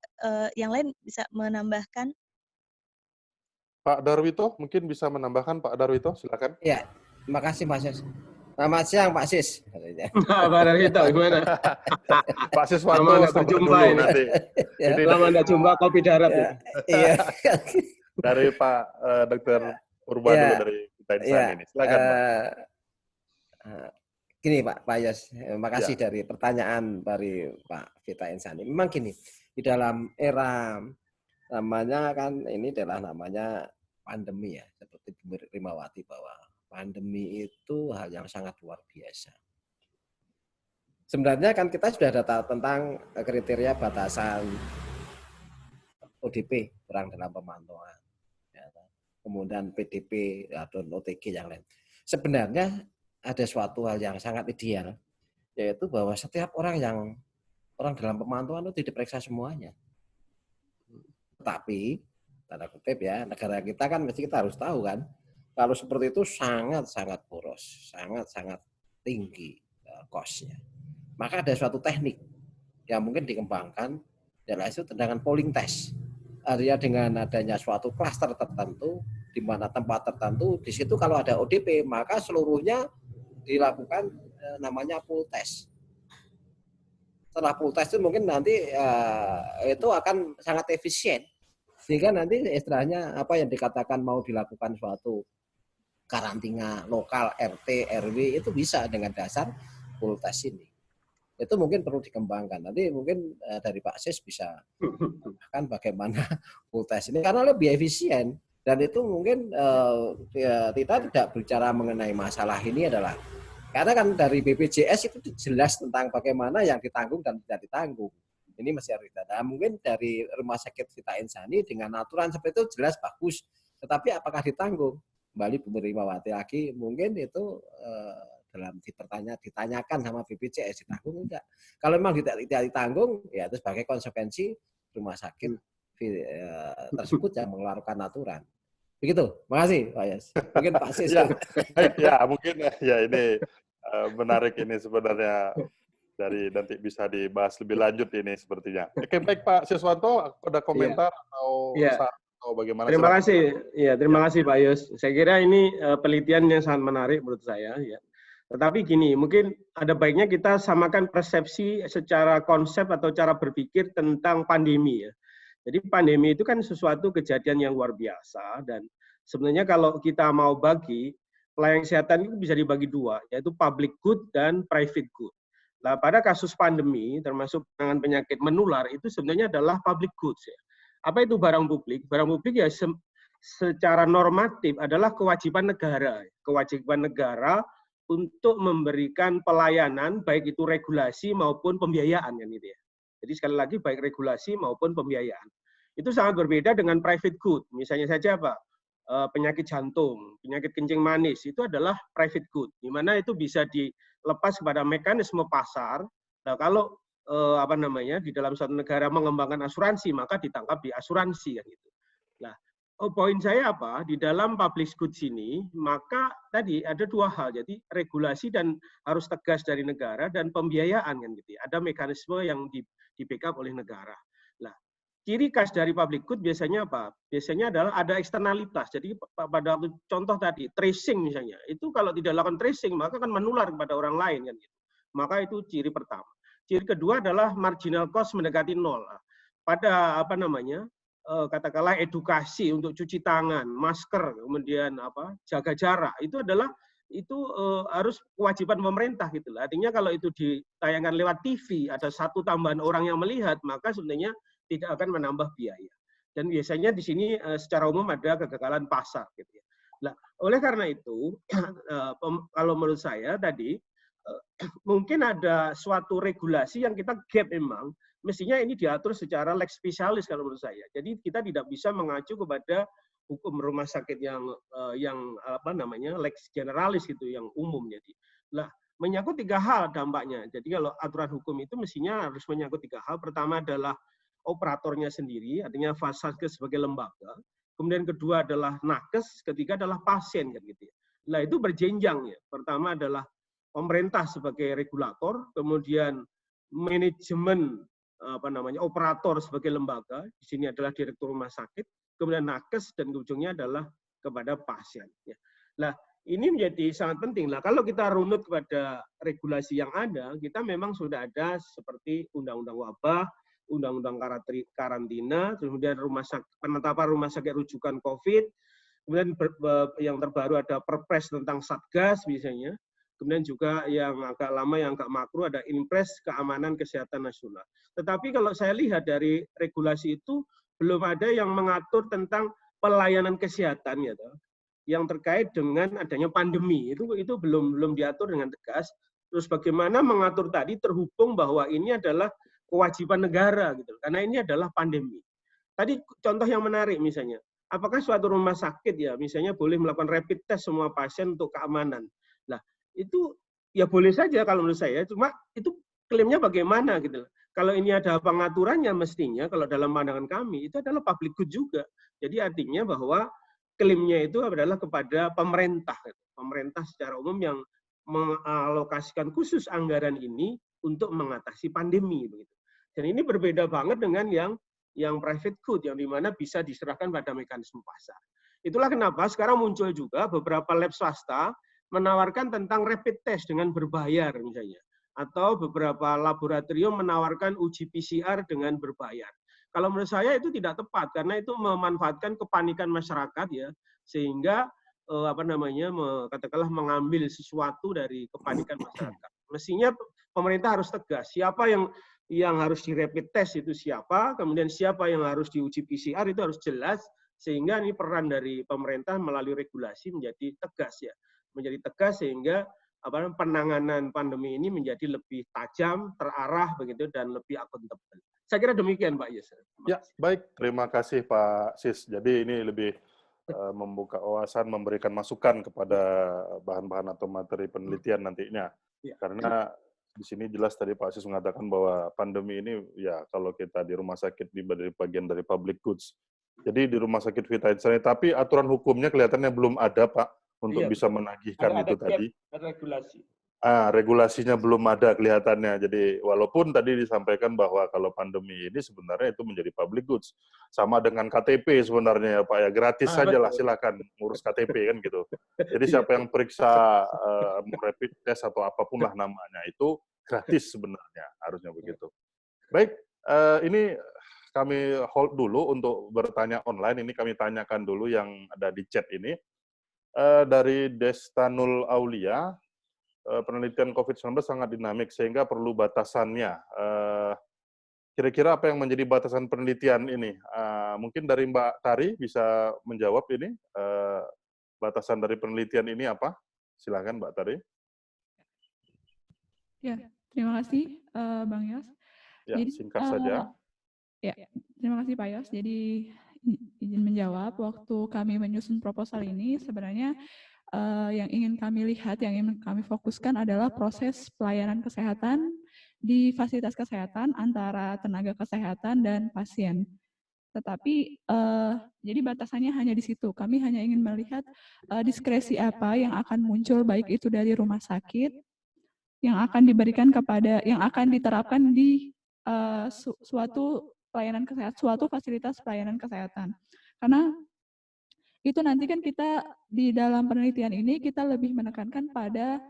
yang lain bisa menambahkan. Pak Darwito mungkin bisa menambahkan. Pak Darwito, silakan. Ya, terima kasih Mas Sis. Selamat siang Pak Sis. Pak Darwito gimana? Pak Siswanto lama nggak berjumpa ini. nanti. Ya. Lama nggak jumpa kopi darat. Ya, iya. Dari Pak Dr. Purba dulu dari kita Insani ini. Silakan Pak. Gini Pak Yos, terima kasih dari pertanyaan dari Pak Vita Insani. Memang gini, di dalam era namanya kan ini adalah namanya pandemi ya, seperti Bu Rimawati bahwa pandemi itu hal yang sangat luar biasa. Sebenarnya kan kita sudah data tentang kriteria batasan ODP, orang dalam pemantauan, ya, kemudian PDP atau OTG yang lain. Sebenarnya ada suatu hal yang sangat ideal, yaitu bahwa setiap orang dalam pemantauan itu diperiksa semuanya. Tapi tanda kutip ya, negara kita kan mesti kita harus tahu kan, kalau seperti itu sangat-sangat boros, sangat-sangat tinggi cost-nya. Maka ada suatu teknik yang mungkin dikembangkan, adalah itu dengan polling test. Artinya dengan adanya suatu klaster tertentu, di mana tempat tertentu, di situ kalau ada ODP, maka seluruhnya dilakukan namanya pool test. Setelah pool test itu mungkin nanti itu akan sangat efisien. Sehingga nanti istilahnya apa yang dikatakan mau dilakukan suatu karantina lokal RT, RW itu bisa dengan dasar pool test ini. Itu mungkin perlu dikembangkan. Nanti mungkin dari Pak Sis bisa kan bagaimana pool test ini karena lebih efisien dan itu mungkin kita tidak bicara mengenai masalah ini adalah karena kan dari BPJS itu jelas tentang bagaimana yang ditanggung dan tidak ditanggung. Ini masih harus ada. Mungkin dari Rumah Sakit Vita Insani dengan aturan seperti itu jelas bagus. Tetapi apakah ditanggung? Kembali Bu Rimawati lagi, mungkin itu dalam ditanyakan sama BPJS ditanggung enggak. Kalau memang tidak ditanggung, ya itu sebagai konsekuensi rumah sakit tersebut yang mengeluarkan aturan. Begitu. Makasih Pak Yos. Mungkin Pak Sis. Ya, mungkin ya ini menarik ini sebenarnya dari nanti bisa dibahas lebih lanjut ini sepertinya. Oke, baik Pak Siswanto, ada komentar atau atau bagaimana? Terima kasih. Ya, terima kasih Pak Yos. Saya kira ini penelitian yang sangat menarik menurut saya ya. Tetapi gini, mungkin ada baiknya kita samakan persepsi secara konsep atau cara berpikir tentang pandemi ya. Jadi pandemi itu kan sesuatu kejadian yang luar biasa, dan sebenarnya kalau kita mau bagi, pelayanan kesehatan itu bisa dibagi dua, yaitu public good dan private good. Nah, pada kasus pandemi, termasuk penanganan penyakit menular, itu sebenarnya adalah public goods ya. Apa itu barang publik? Barang publik ya secara normatif adalah kewajiban negara. Kewajiban negara untuk memberikan pelayanan, baik itu regulasi maupun pembiayaan kan gitu ya. Jadi sekali lagi baik regulasi maupun pembiayaan. Itu sangat berbeda dengan private good. Misalnya saja apa? Penyakit jantung, penyakit kencing manis itu adalah private good, di mana itu bisa dilepas kepada mekanisme pasar. Nah, kalau di dalam suatu negara mengembangkan asuransi, maka ditangkap di asuransi kan gitu. Nah, poin saya apa? Di dalam public goods ini, maka tadi ada dua hal. Jadi regulasi dan harus tegas dari negara, dan pembiayaan kan gitu. Ada mekanisme yang di backup oleh negara. Nah, ciri khas dari public good biasanya apa? Biasanya adalah ada eksternalitas. Jadi pada contoh tadi, tracing misalnya, itu kalau tidak lakukan tracing, maka akan menular kepada orang lain kan gitu. Maka itu ciri pertama. Ciri kedua adalah marginal cost mendekati nol. Pada katakanlah edukasi untuk cuci tangan, masker, kemudian jaga jarak, itu adalah harus kewajiban pemerintah gitu. Artinya kalau itu ditayangkan lewat TV, ada satu tambahan orang yang melihat, maka sebenarnya tidak akan menambah biaya. Dan biasanya di sini secara umum ada kegagalan pasar gitu ya. Nah, oleh karena itu kalau menurut saya tadi mungkin ada suatu regulasi yang kita gap memang, mestinya ini diatur secara lex spesialis kalau menurut saya. Jadi kita tidak bisa mengacu kepada hukum rumah sakit yang lex generalis gitu, yang umum. Jadi, lah menyangkut tiga hal dampaknya. Jadi kalau aturan hukum itu mestinya harus menyangkut tiga hal. Pertama adalah operatornya sendiri, artinya Vaskes sebagai lembaga. Kemudian kedua adalah nakes, ketiga adalah pasien kan gitu ya. Nah, itu berjenjang ya. Pertama adalah pemerintah sebagai regulator, kemudian manajemen operator sebagai lembaga, di sini adalah direktur rumah sakit, kemudian nakes, dan ujungnya adalah kepada pasien. Ya. Nah, ini menjadi sangat penting. Nah, kalau kita runut kepada regulasi yang ada, kita memang sudah ada seperti undang-undang wabah, undang-undang karantina, kemudian penetapan rumah sakit rujukan COVID, kemudian yang terbaru ada Perpres tentang Satgas misalnya. Kemudian juga yang agak lama, yang agak makro, ada Inpres Keamanan Kesehatan Nasional. Tetapi kalau saya lihat dari regulasi itu, belum ada yang mengatur tentang pelayanan kesehatan ya, yang terkait dengan adanya pandemi. Itu belum diatur dengan tegas. Terus bagaimana mengatur tadi terhubung bahwa ini adalah kewajiban negara, gitu. Karena ini adalah pandemi. Tadi contoh yang menarik misalnya, apakah suatu rumah sakit ya, misalnya boleh melakukan rapid test semua pasien untuk keamanan. Nah, itu ya boleh saja kalau menurut saya, cuma itu klaimnya bagaimana gitu. Kalau ini ada pengaturannya mestinya, kalau dalam pandangan kami, itu adalah public good juga. Jadi artinya bahwa klaimnya itu adalah kepada pemerintah. Pemerintah secara umum yang mengalokasikan khusus anggaran ini untuk mengatasi pandemi. Begitu. Dan ini berbeda banget dengan yang private good, yang dimana bisa diserahkan pada mekanisme pasar. Itulah kenapa sekarang muncul juga beberapa lab swasta menawarkan tentang rapid test dengan berbayar misalnya, atau beberapa laboratorium menawarkan uji PCR dengan berbayar. Kalau menurut saya itu tidak tepat, karena itu memanfaatkan kepanikan masyarakat ya, sehingga katakanlah mengambil sesuatu dari kepanikan masyarakat. Mestinya pemerintah harus tegas, siapa yang harus di rapid test itu siapa, kemudian siapa yang harus diuji PCR itu harus jelas, sehingga ini peran dari pemerintah melalui regulasi menjadi tegas ya. Menjadi tegas sehingga penanganan pandemi ini menjadi lebih tajam, terarah begitu, dan lebih akuntabel. Saya kira demikian, Pak Yus. Ya, baik. Terima kasih, Pak Sis. Jadi ini lebih membuka wawasan, memberikan masukan kepada bahan-bahan atau materi penelitian nantinya. Ya. Karena di sini jelas tadi Pak Sis mengatakan bahwa pandemi ini ya kalau kita di rumah sakit di bagian dari public goods. Jadi di rumah sakit Vita Insani, tapi aturan hukumnya kelihatannya belum ada, Pak, untuk bisa menagihkan itu tadi. Regulasi. regulasinya belum ada kelihatannya. Jadi walaupun tadi disampaikan bahwa kalau pandemi ini sebenarnya itu menjadi public goods. Sama dengan KTP sebenarnya ya Pak ya, gratis saja lah, silakan ngurus KTP kan gitu. Jadi siapa yang periksa mau rapid test atau apapun lah namanya, itu gratis sebenarnya, harusnya begitu. Baik, ini kami hold dulu untuk bertanya online, ini kami tanyakan dulu yang ada di chat ini. Dari Destanul Aulia, penelitian COVID-19 sangat dinamik sehingga perlu batasannya. Kira-kira apa yang menjadi batasan penelitian ini? Mungkin dari Mbak Tari bisa menjawab ini, batasan dari penelitian ini apa? Silakan Mbak Tari. Ya, terima kasih Bang Yos. Ya, Jadi, singkat saja. Ya, terima kasih Pak Yos. Jadi izin menjawab, waktu kami menyusun proposal ini sebenarnya yang ingin kami lihat, yang ingin kami fokuskan adalah proses pelayanan kesehatan di fasilitas kesehatan antara tenaga kesehatan dan pasien. Tetapi jadi batasannya hanya di situ. Kami hanya ingin melihat diskresi apa yang akan muncul, baik itu dari rumah sakit, yang akan diberikan kepada, yang akan diterapkan di suatu pelayanan kesehatan, suatu fasilitas pelayanan kesehatan. Karena itu nanti kan kita di dalam penelitian ini kita lebih menekankan pada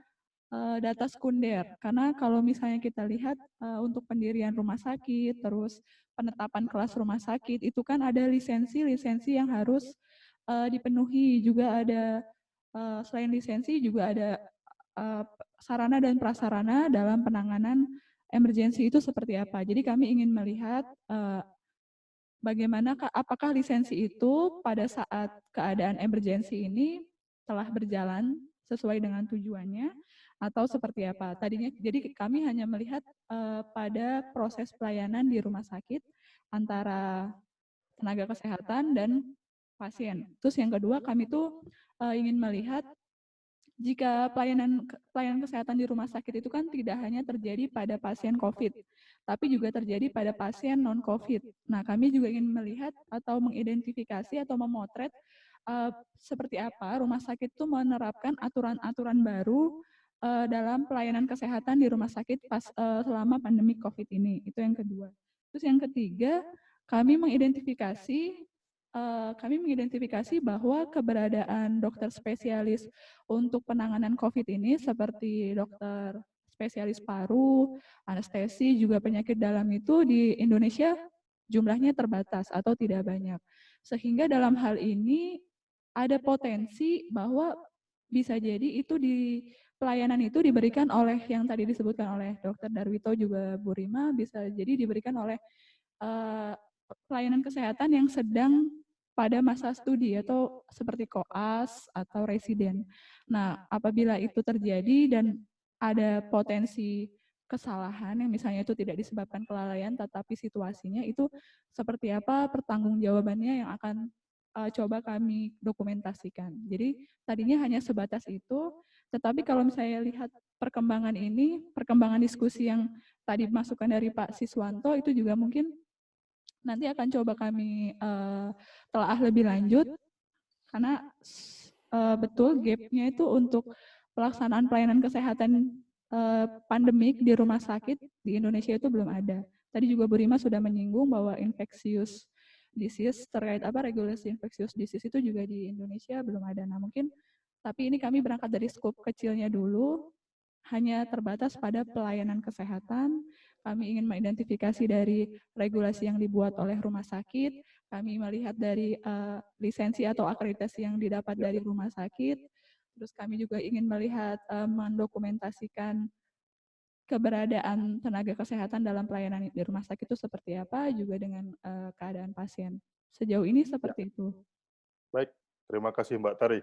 data sekunder, karena kalau misalnya kita lihat untuk pendirian rumah sakit, terus penetapan kelas rumah sakit, itu kan ada lisensi-lisensi yang harus dipenuhi, juga ada selain lisensi juga ada sarana dan prasarana dalam penanganan emergensi itu seperti apa. Jadi kami ingin melihat bagaimana, apakah lisensi itu pada saat keadaan emergensi ini telah berjalan sesuai dengan tujuannya atau seperti apa. Tadinya jadi kami hanya melihat pada proses pelayanan di rumah sakit antara tenaga kesehatan dan pasien. Terus yang kedua, kami tuh ingin melihat jika pelayanan kesehatan di rumah sakit itu kan tidak hanya terjadi pada pasien COVID, tapi juga terjadi pada pasien non-COVID. Nah, kami juga ingin melihat atau mengidentifikasi atau memotret seperti apa rumah sakit itu menerapkan aturan-aturan baru dalam pelayanan kesehatan di rumah sakit selama pandemi COVID ini. Itu yang kedua. Terus yang ketiga, kami mengidentifikasi bahwa keberadaan dokter spesialis untuk penanganan COVID ini seperti dokter spesialis paru, anestesi, juga penyakit dalam itu di Indonesia jumlahnya terbatas atau tidak banyak. Sehingga dalam hal ini ada potensi bahwa bisa jadi itu di pelayanan itu diberikan oleh yang tadi disebutkan oleh Dr. Darwito juga Bu Rima, bisa jadi diberikan oleh pelayanan kesehatan yang sedang pada masa studi atau seperti koas atau residen. Nah, apabila itu terjadi dan ada potensi kesalahan yang misalnya itu tidak disebabkan kelalaian, tetapi situasinya itu seperti apa pertanggungjawabannya yang akan coba kami dokumentasikan. Jadi tadinya hanya sebatas itu, tetapi kalau misalnya lihat perkembangan ini, perkembangan diskusi yang tadi masukan dari Pak Siswanto itu juga mungkin nanti akan coba kami telaah lebih lanjut, karena betul gap-nya itu untuk pelaksanaan pelayanan kesehatan pandemik di rumah sakit di Indonesia itu belum ada. Tadi juga Bu Rima sudah menyinggung bahwa infectious disease terkait regulasi infectious disease itu juga di Indonesia belum ada. Nah mungkin, tapi ini kami berangkat dari skop kecilnya dulu, hanya terbatas pada pelayanan kesehatan. Kami ingin mengidentifikasi dari regulasi yang dibuat oleh rumah sakit, kami melihat dari lisensi atau akreditasi yang didapat dari rumah sakit, terus kami juga ingin melihat mendokumentasikan keberadaan tenaga kesehatan dalam pelayanan di rumah sakit itu seperti apa, juga dengan keadaan pasien. Sejauh ini seperti itu. Baik, terima kasih Mbak Tari.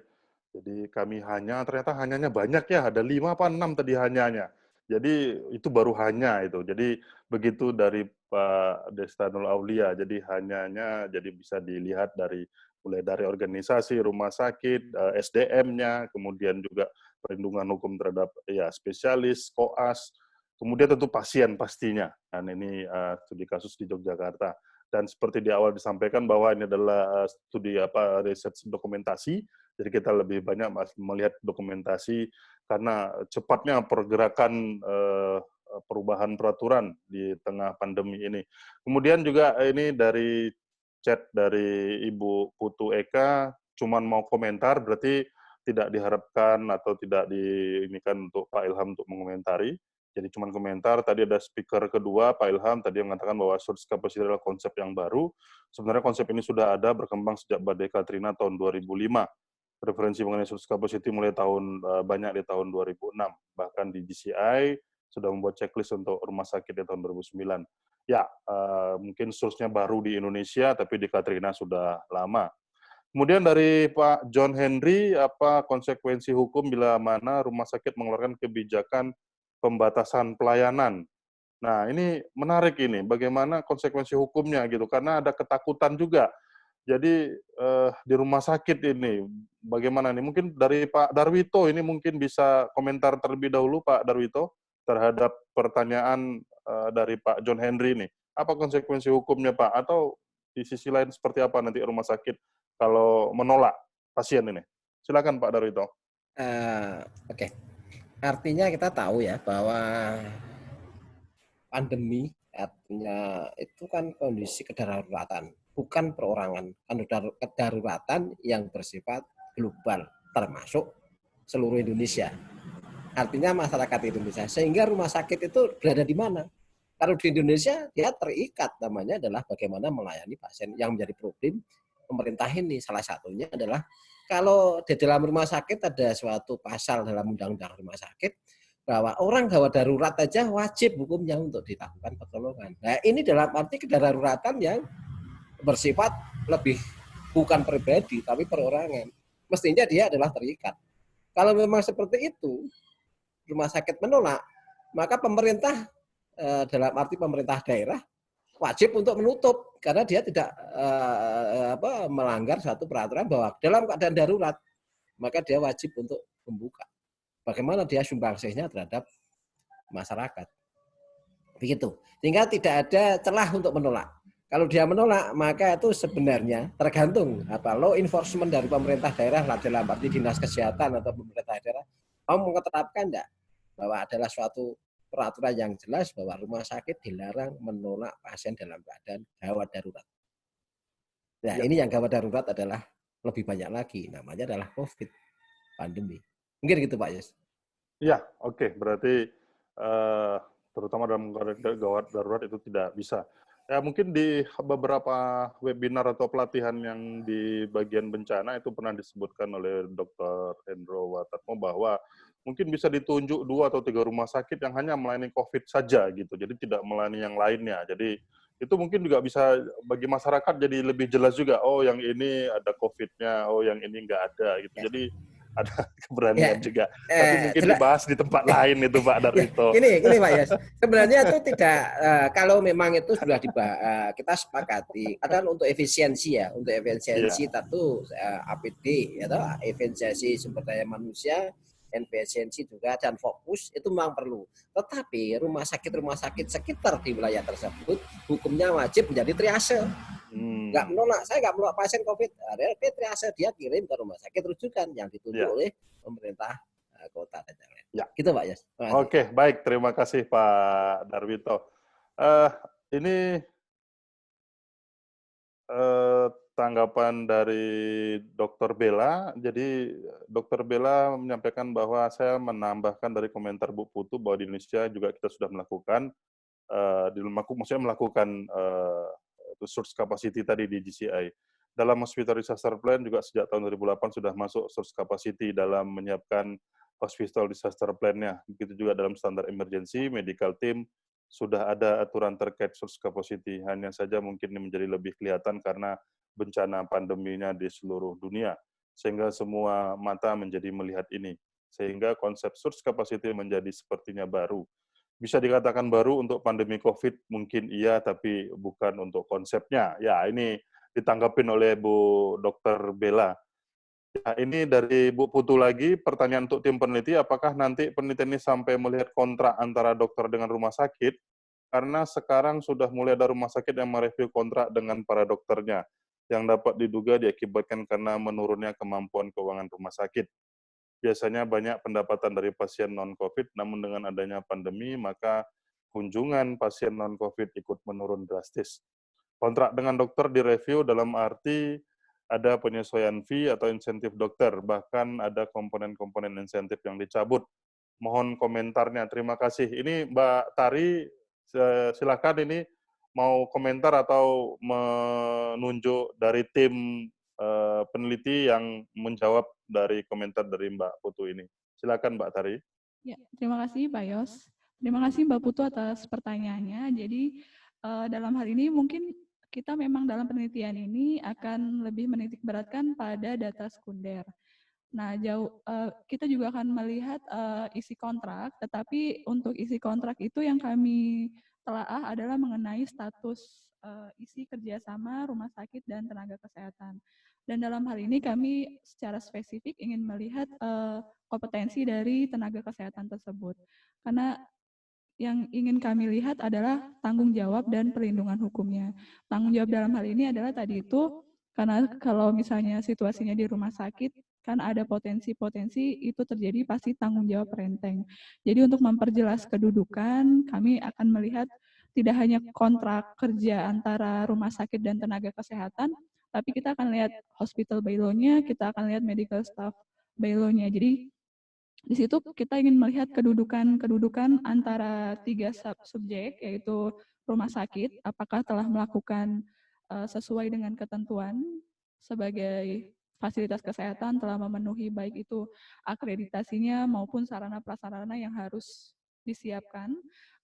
Jadi kami ternyata hanyanya banyak ya, ada 5 apa 6 tadi hanyanya. Jadi itu baru hanya itu. Jadi begitu dari Pak Destanul Aulia, jadi hanyanya jadi bisa dilihat dari mulai dari organisasi, rumah sakit, SDM-nya, kemudian juga perlindungan hukum terhadap ya spesialis, koas, kemudian tentu pasien pastinya. Dan ini studi kasus di Yogyakarta. Dan seperti di awal disampaikan bahwa ini adalah studi riset dokumentasi, jadi kita lebih banyak melihat dokumentasi karena cepatnya pergerakan perubahan peraturan di tengah pandemi ini. Kemudian juga ini dari chat dari Ibu Putu Eka, cuman mau komentar, berarti tidak diharapkan atau tidak diinikan untuk Pak Ilham untuk mengomentari. Jadi cuman komentar. Tadi ada speaker kedua, Pak Ilham, tadi yang mengatakan bahwa surge capacity adalah konsep yang baru. Sebenarnya konsep ini sudah ada, berkembang sejak Badai Katrina tahun 2005. Referensi mengenai surge capacity mulai banyak di tahun 2006. Bahkan di GCI sudah membuat checklist untuk rumah sakit di tahun 2009. Ya, mungkin source-nya baru di Indonesia, tapi di Katrina sudah lama. Kemudian dari Pak John Henry, apa konsekuensi hukum bila mana rumah sakit mengeluarkan kebijakan pembatasan pelayanan? Nah, ini menarik ini, bagaimana konsekuensi hukumnya gitu, karena ada ketakutan juga. Jadi di rumah sakit ini, bagaimana nih? Mungkin dari Pak Darwito ini mungkin bisa komentar terlebih dahulu, Pak Darwito, terhadap pertanyaan dari Pak John Henry ini. Apa konsekuensi hukumnya, Pak? Atau di sisi lain seperti apa nanti rumah sakit kalau menolak pasien ini? Silakan Pak Darwito. Oke. Artinya kita tahu ya bahwa pandemi artinya itu kan kondisi kedaruratan, bukan perorangan. Kedaruratan yang bersifat global, termasuk seluruh Indonesia. Artinya masyarakat Indonesia. Sehingga rumah sakit itu berada di mana? Kalau di Indonesia, dia terikat, namanya adalah bagaimana melayani pasien. Yang menjadi problem pemerintah ini salah satunya adalah kalau di dalam rumah sakit ada suatu pasal dalam undang-undang rumah sakit bahwa orang gawat darurat aja wajib hukumnya untuk dilakukan pertolongan. Nah, ini dalam arti kedaruratan yang bersifat lebih bukan pribadi tapi perorangan. Mestinya dia adalah terikat. Kalau memang seperti itu, rumah sakit menolak, maka pemerintah dalam arti pemerintah daerah wajib untuk menutup karena dia tidak melanggar satu peraturan bahwa dalam keadaan darurat maka dia wajib untuk membuka. Bagaimana dia sumbangsihnya terhadap masyarakat. Begitu. Sehingga tidak ada celah untuk menolak. Kalau dia menolak, maka itu sebenarnya tergantung law enforcement dari pemerintah daerah dalam arti dinas kesehatan atau pemerintah daerah mau menetapkan enggak bahwa adalah suatu peraturan yang jelas bahwa rumah sakit dilarang menolak pasien dalam keadaan gawat darurat. Nah, ini yang gawat darurat adalah lebih banyak lagi. Namanya adalah COVID, pandemi. Mungkin gitu Pak Yus. Iya, oke. Berarti terutama dalam gawat darurat itu tidak bisa. Ya, mungkin di beberapa webinar atau pelatihan yang di bagian bencana itu pernah disebutkan oleh Dr. Hendro Watatmo bahwa mungkin bisa ditunjuk 2 atau 3 rumah sakit yang hanya melayani COVID saja gitu. Jadi tidak melayani yang lainnya. Jadi itu mungkin juga bisa bagi masyarakat jadi lebih jelas juga. Oh, yang ini ada COVID-nya. Oh, yang ini nggak ada gitu. Jadi ada keberanian juga. Tapi mungkin dibahas di tempat lain itu Pak Darwito. Gini Pak Yas. Sebenarnya itu tidak kalau memang itu sudah dibahas, kita sepakati. Karena untuk efisiensi ya, untuk efisiensi tentu APD ya, efisiensi sumber daya manusia, efisiensi juga dan fokus itu memang perlu. Tetapi rumah sakit sekitar di wilayah tersebut hukumnya wajib menjadi triase. Nggak menolak, saya nggak menolak pasien COVID. Ada triase, dia kirim ke rumah sakit rujukan yang ditunjuk oleh pemerintah kota dan lain-lain. Ya. Gitu Pak Yas. Oke, baik. Terima kasih Pak Darwito. Ini tanggapan dari Dr. Bella. Jadi Dr. Bella menyampaikan bahwa saya menambahkan dari komentar Bu Putu bahwa di Indonesia juga kita sudah melakukan surge capacity tadi di GCI. Dalam Hospital Disaster Plan juga sejak tahun 2008 sudah masuk surge capacity dalam menyiapkan Hospital Disaster Plan-nya. Begitu juga dalam standar emergency, medical team, sudah ada aturan terkait surge capacity. Hanya saja mungkin ini menjadi lebih kelihatan karena bencana pandeminya di seluruh dunia. Sehingga semua mata menjadi melihat ini. Sehingga konsep surge capacity menjadi sepertinya baru. Bisa dikatakan baru untuk pandemi COVID, mungkin iya, tapi bukan untuk konsepnya. Ya, ini ditanggapin oleh Bu Dr. Bella. Ya, ini dari Bu Putu lagi, pertanyaan untuk tim peneliti, apakah nanti penelitian ini sampai melihat kontrak antara dokter dengan rumah sakit? Karena sekarang sudah mulai ada rumah sakit yang mereview kontrak dengan para dokternya, yang dapat diduga diakibatkan karena menurunnya kemampuan keuangan rumah sakit. biasanya banyak pendapatan dari pasien non-COVID, namun dengan adanya pandemi, maka kunjungan pasien non-COVID ikut menurun drastis. Kontrak dengan dokter direview dalam arti ada penyesuaian fee atau insentif dokter, bahkan ada komponen-komponen insentif yang dicabut. Mohon komentarnya, terima kasih. Ini Mbak Tari, silakan ini mau komentar atau menunjuk dari tim peneliti yang menjawab dari komentar dari Mbak Putu ini. Silakan Mbak Tari. Ya, terima kasih Pak Yos. Terima kasih Mbak Putu atas pertanyaannya. Jadi dalam hal ini mungkin kita memang dalam penelitian ini akan lebih menitik beratkan pada data sekunder. Nah, kita juga akan melihat isi kontrak, tetapi untuk isi kontrak itu yang kami telaah adalah mengenai status isi kerjasama rumah sakit dan tenaga kesehatan. Dan dalam hal ini kami secara spesifik ingin melihat kompetensi dari tenaga kesehatan tersebut. Karena yang ingin kami lihat adalah tanggung jawab dan perlindungan hukumnya. Tanggung jawab dalam hal ini adalah tadi itu, karena kalau misalnya situasinya di rumah sakit, kan ada potensi-potensi itu terjadi pasti tanggung jawab renteng. Jadi untuk memperjelas kedudukan, kami akan melihat tidak hanya kontrak kerja antara rumah sakit dan tenaga kesehatan, tapi kita akan lihat hospital bylaw-nya, kita akan lihat medical staff bylaw-nya. Jadi di situ kita ingin melihat kedudukan antara 3 subjek, yaitu rumah sakit, apakah telah melakukan sesuai dengan ketentuan sebagai fasilitas kesehatan, telah memenuhi baik itu akreditasinya maupun sarana prasarana yang harus disiapkan.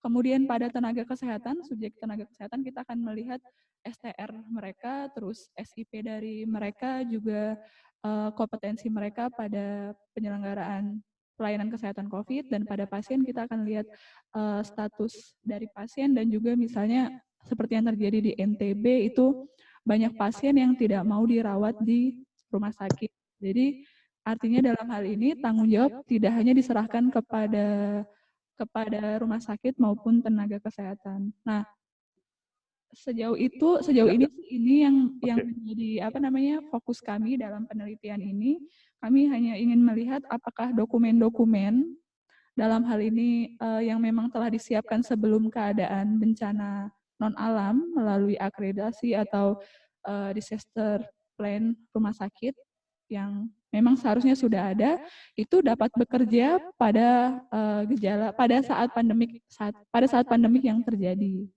Kemudian pada tenaga kesehatan, subjek tenaga kesehatan kita akan melihat STR mereka, terus SIP dari mereka, juga kompetensi mereka pada penyelenggaraan pelayanan kesehatan COVID, dan pada pasien kita akan lihat status dari pasien, dan juga misalnya seperti yang terjadi di NTB itu banyak pasien yang tidak mau dirawat di rumah sakit. Jadi artinya dalam hal ini tanggung jawab tidak hanya diserahkan kepada rumah sakit maupun tenaga kesehatan. Nah, sejauh ini yang menjadi fokus kami dalam penelitian ini. Kami hanya ingin melihat apakah dokumen-dokumen dalam hal ini yang memang telah disiapkan sebelum keadaan bencana non-alam melalui akreditasi atau disaster plan rumah sakit yang memang seharusnya sudah ada, itu dapat bekerja pada gejala pada saat pandemik yang terjadi.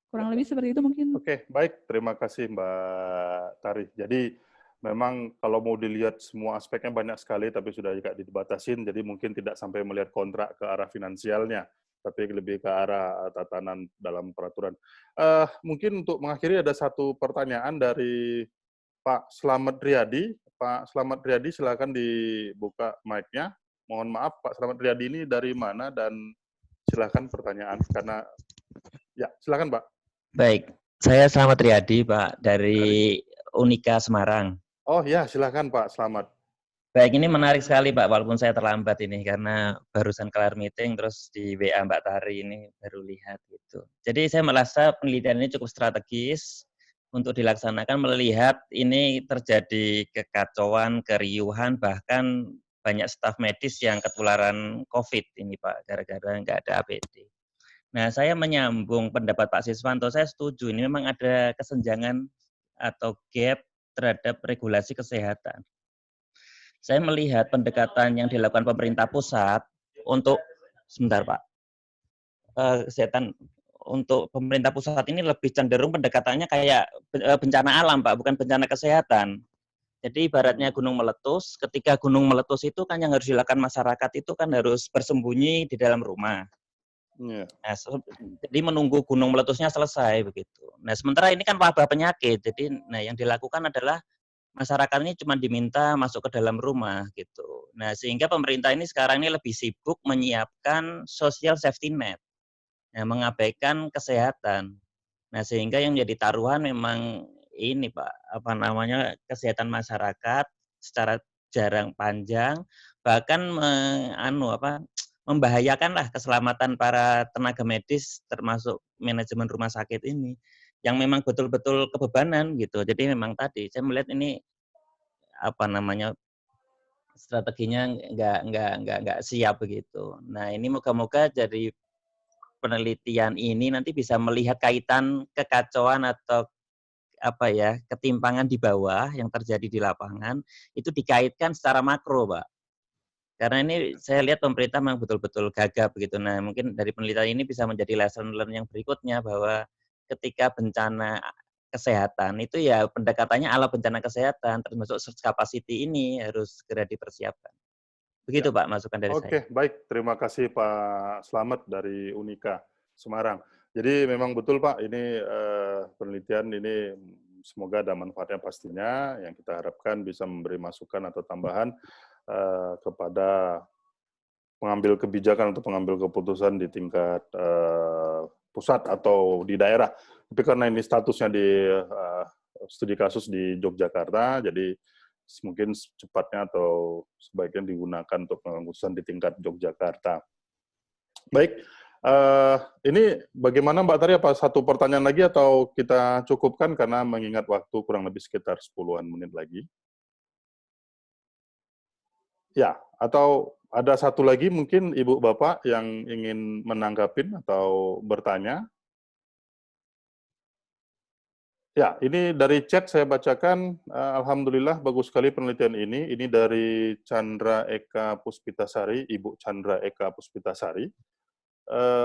Kurang lebih seperti itu mungkin. Oke, baik. Terima kasih Mbak Tari. Jadi memang kalau mau dilihat semua aspeknya banyak sekali, tapi sudah juga dibatasin, jadi mungkin tidak sampai melihat kontrak ke arah finansialnya, tapi lebih ke arah tatanan dalam peraturan. Mungkin untuk mengakhiri ada satu pertanyaan dari Pak Slamet Riyadi. Pak Slamet Riyadi, silakan dibuka mic-nya. Mohon maaf, Pak Slamet Riyadi ini dari mana, dan silakan pertanyaan, karena ya, silakan Pak. Baik, saya Slamet Riyadi, Pak, dari Unika Semarang. Oh ya, silakan Pak, selamat. Baik, ini menarik sekali Pak, walaupun saya terlambat ini karena barusan kelar meeting, terus di WA Mbak Tari ini baru lihat gitu. Jadi saya merasa penelitian ini cukup strategis untuk dilaksanakan, melihat ini terjadi kekacauan, keriuhan, bahkan banyak staf medis yang ketularan COVID ini Pak, gara-gara nggak ada APD. Nah, saya menyambung pendapat Pak Siswanto, saya setuju, ini memang ada kesenjangan atau gap terhadap regulasi kesehatan. Saya melihat pendekatan yang dilakukan pemerintah pusat untuk, sebentar Pak, kesehatan untuk pemerintah pusat ini lebih cenderung pendekatannya kayak bencana alam Pak, bukan bencana kesehatan. Jadi ibaratnya gunung meletus, ketika gunung meletus itu kan yang harus dilakukan masyarakat itu kan harus bersembunyi di dalam rumah. Nah, jadi menunggu gunung meletusnya selesai begitu. Nah, sementara ini kan wabah penyakit. Jadi yang dilakukan adalah masyarakat ini cuma diminta masuk ke dalam rumah gitu. Nah, sehingga pemerintah ini sekarang ini lebih sibuk menyiapkan social safety net. Nah, mengabaikan kesehatan. Nah, sehingga yang menjadi taruhan memang ini Pak, kesehatan masyarakat secara jarang panjang, bahkan membahayakanlah keselamatan para tenaga medis termasuk manajemen rumah sakit ini yang memang betul-betul kebebanan gitu. Jadi memang tadi saya melihat ini strateginya nggak siap begitu. Nah, ini moga-moga dari penelitian ini nanti bisa melihat kaitan kekacauan atau apa ya, ketimpangan di bawah yang terjadi di lapangan itu dikaitkan secara makro, Pak. Karena ini saya lihat pemerintah memang betul-betul gagap begitu. Nah, mungkin dari penelitian ini bisa menjadi lesson learn yang berikutnya bahwa ketika bencana kesehatan itu ya pendekatannya ala bencana kesehatan, termasuk search capacity ini harus segera dipersiapkan. Begitu Pak masukan dari saya. Oke, baik. Terima kasih Pak Slamet dari Unika Semarang. Jadi memang betul Pak, ini penelitian ini semoga ada manfaatnya pastinya, yang kita harapkan bisa memberi masukan atau tambahan kepada pengambil kebijakan atau pengambil keputusan di tingkat pusat atau di daerah. Tapi karena ini statusnya di studi kasus di Yogyakarta, jadi mungkin secepatnya atau sebaiknya digunakan untuk pengurusan di tingkat Yogyakarta. Baik, ini bagaimana Mbak Tari, apa satu pertanyaan lagi atau kita cukupkan karena mengingat waktu kurang lebih sekitar 10-an menit lagi? Ya, atau ada satu lagi mungkin Ibu Bapak yang ingin menanggapin atau bertanya? Ya, ini dari chat saya bacakan, alhamdulillah bagus sekali penelitian ini. Ini dari Chandra Eka Puspitasari, Ibu Chandra Eka Puspitasari.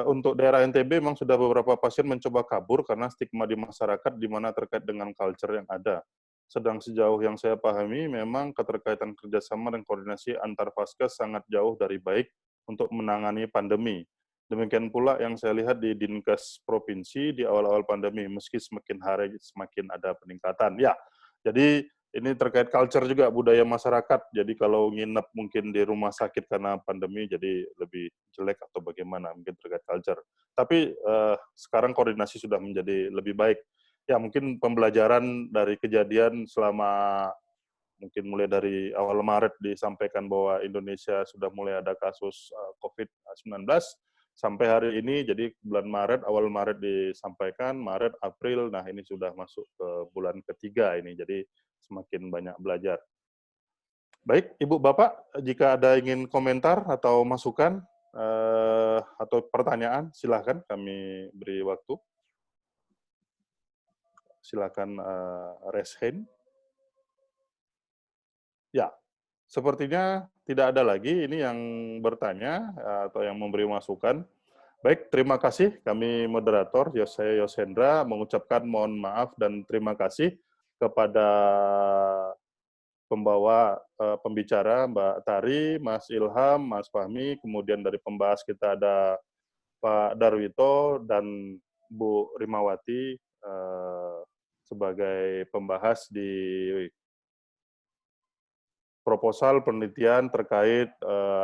Untuk daerah NTB memang sudah beberapa pasien mencoba kabur karena stigma di masyarakat di mana terkait dengan culture yang ada. Sedang sejauh yang saya pahami, memang keterkaitan kerjasama dan koordinasi antar Vaskes sangat jauh dari baik untuk menangani pandemi. Demikian pula yang saya lihat di Dinkes Provinsi di awal-awal pandemi, meski semakin hari semakin ada peningkatan. Ya, jadi ini terkait culture juga, budaya masyarakat. Jadi kalau nginep mungkin di rumah sakit karena pandemi, jadi lebih jelek atau bagaimana, mungkin terkait culture. Tapi sekarang koordinasi sudah menjadi lebih baik. Ya, mungkin pembelajaran dari kejadian selama mungkin mulai dari awal Maret disampaikan bahwa Indonesia sudah mulai ada kasus COVID-19, sampai hari ini, jadi bulan Maret, awal Maret disampaikan, Maret, April, nah ini sudah masuk ke bulan ketiga ini, jadi semakin banyak belajar. Baik, Ibu Bapak, jika ada ingin komentar atau masukan atau pertanyaan, silakan kami beri waktu. Silakan raise hand. Ya, sepertinya tidak ada lagi ini yang bertanya atau yang memberi masukan. Baik, terima kasih. Kami moderator, saya Yosendra, mengucapkan mohon maaf dan terima kasih kepada pembawa pembicara Mbak Tari, Mas Ilham, Mas Fahmi, kemudian dari pembahas kita ada Pak Darwito dan Bu Rimawati sebagai pembahas di proposal penelitian terkait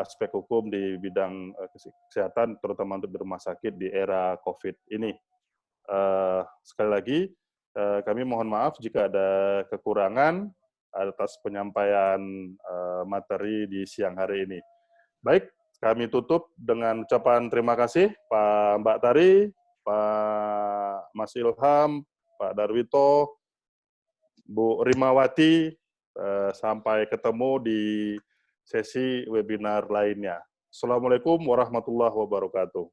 aspek hukum di bidang kesehatan, terutama untuk di rumah sakit di era COVID ini. Sekali lagi, kami mohon maaf jika ada kekurangan atas penyampaian materi di siang hari ini. Baik, kami tutup dengan ucapan terima kasih Pak Mbak Tari, Pak Mas Ilham, Pak Darwito, Bu Rimawati. Sampai ketemu di sesi webinar lainnya. Assalamualaikum warahmatullahi wabarakatuh.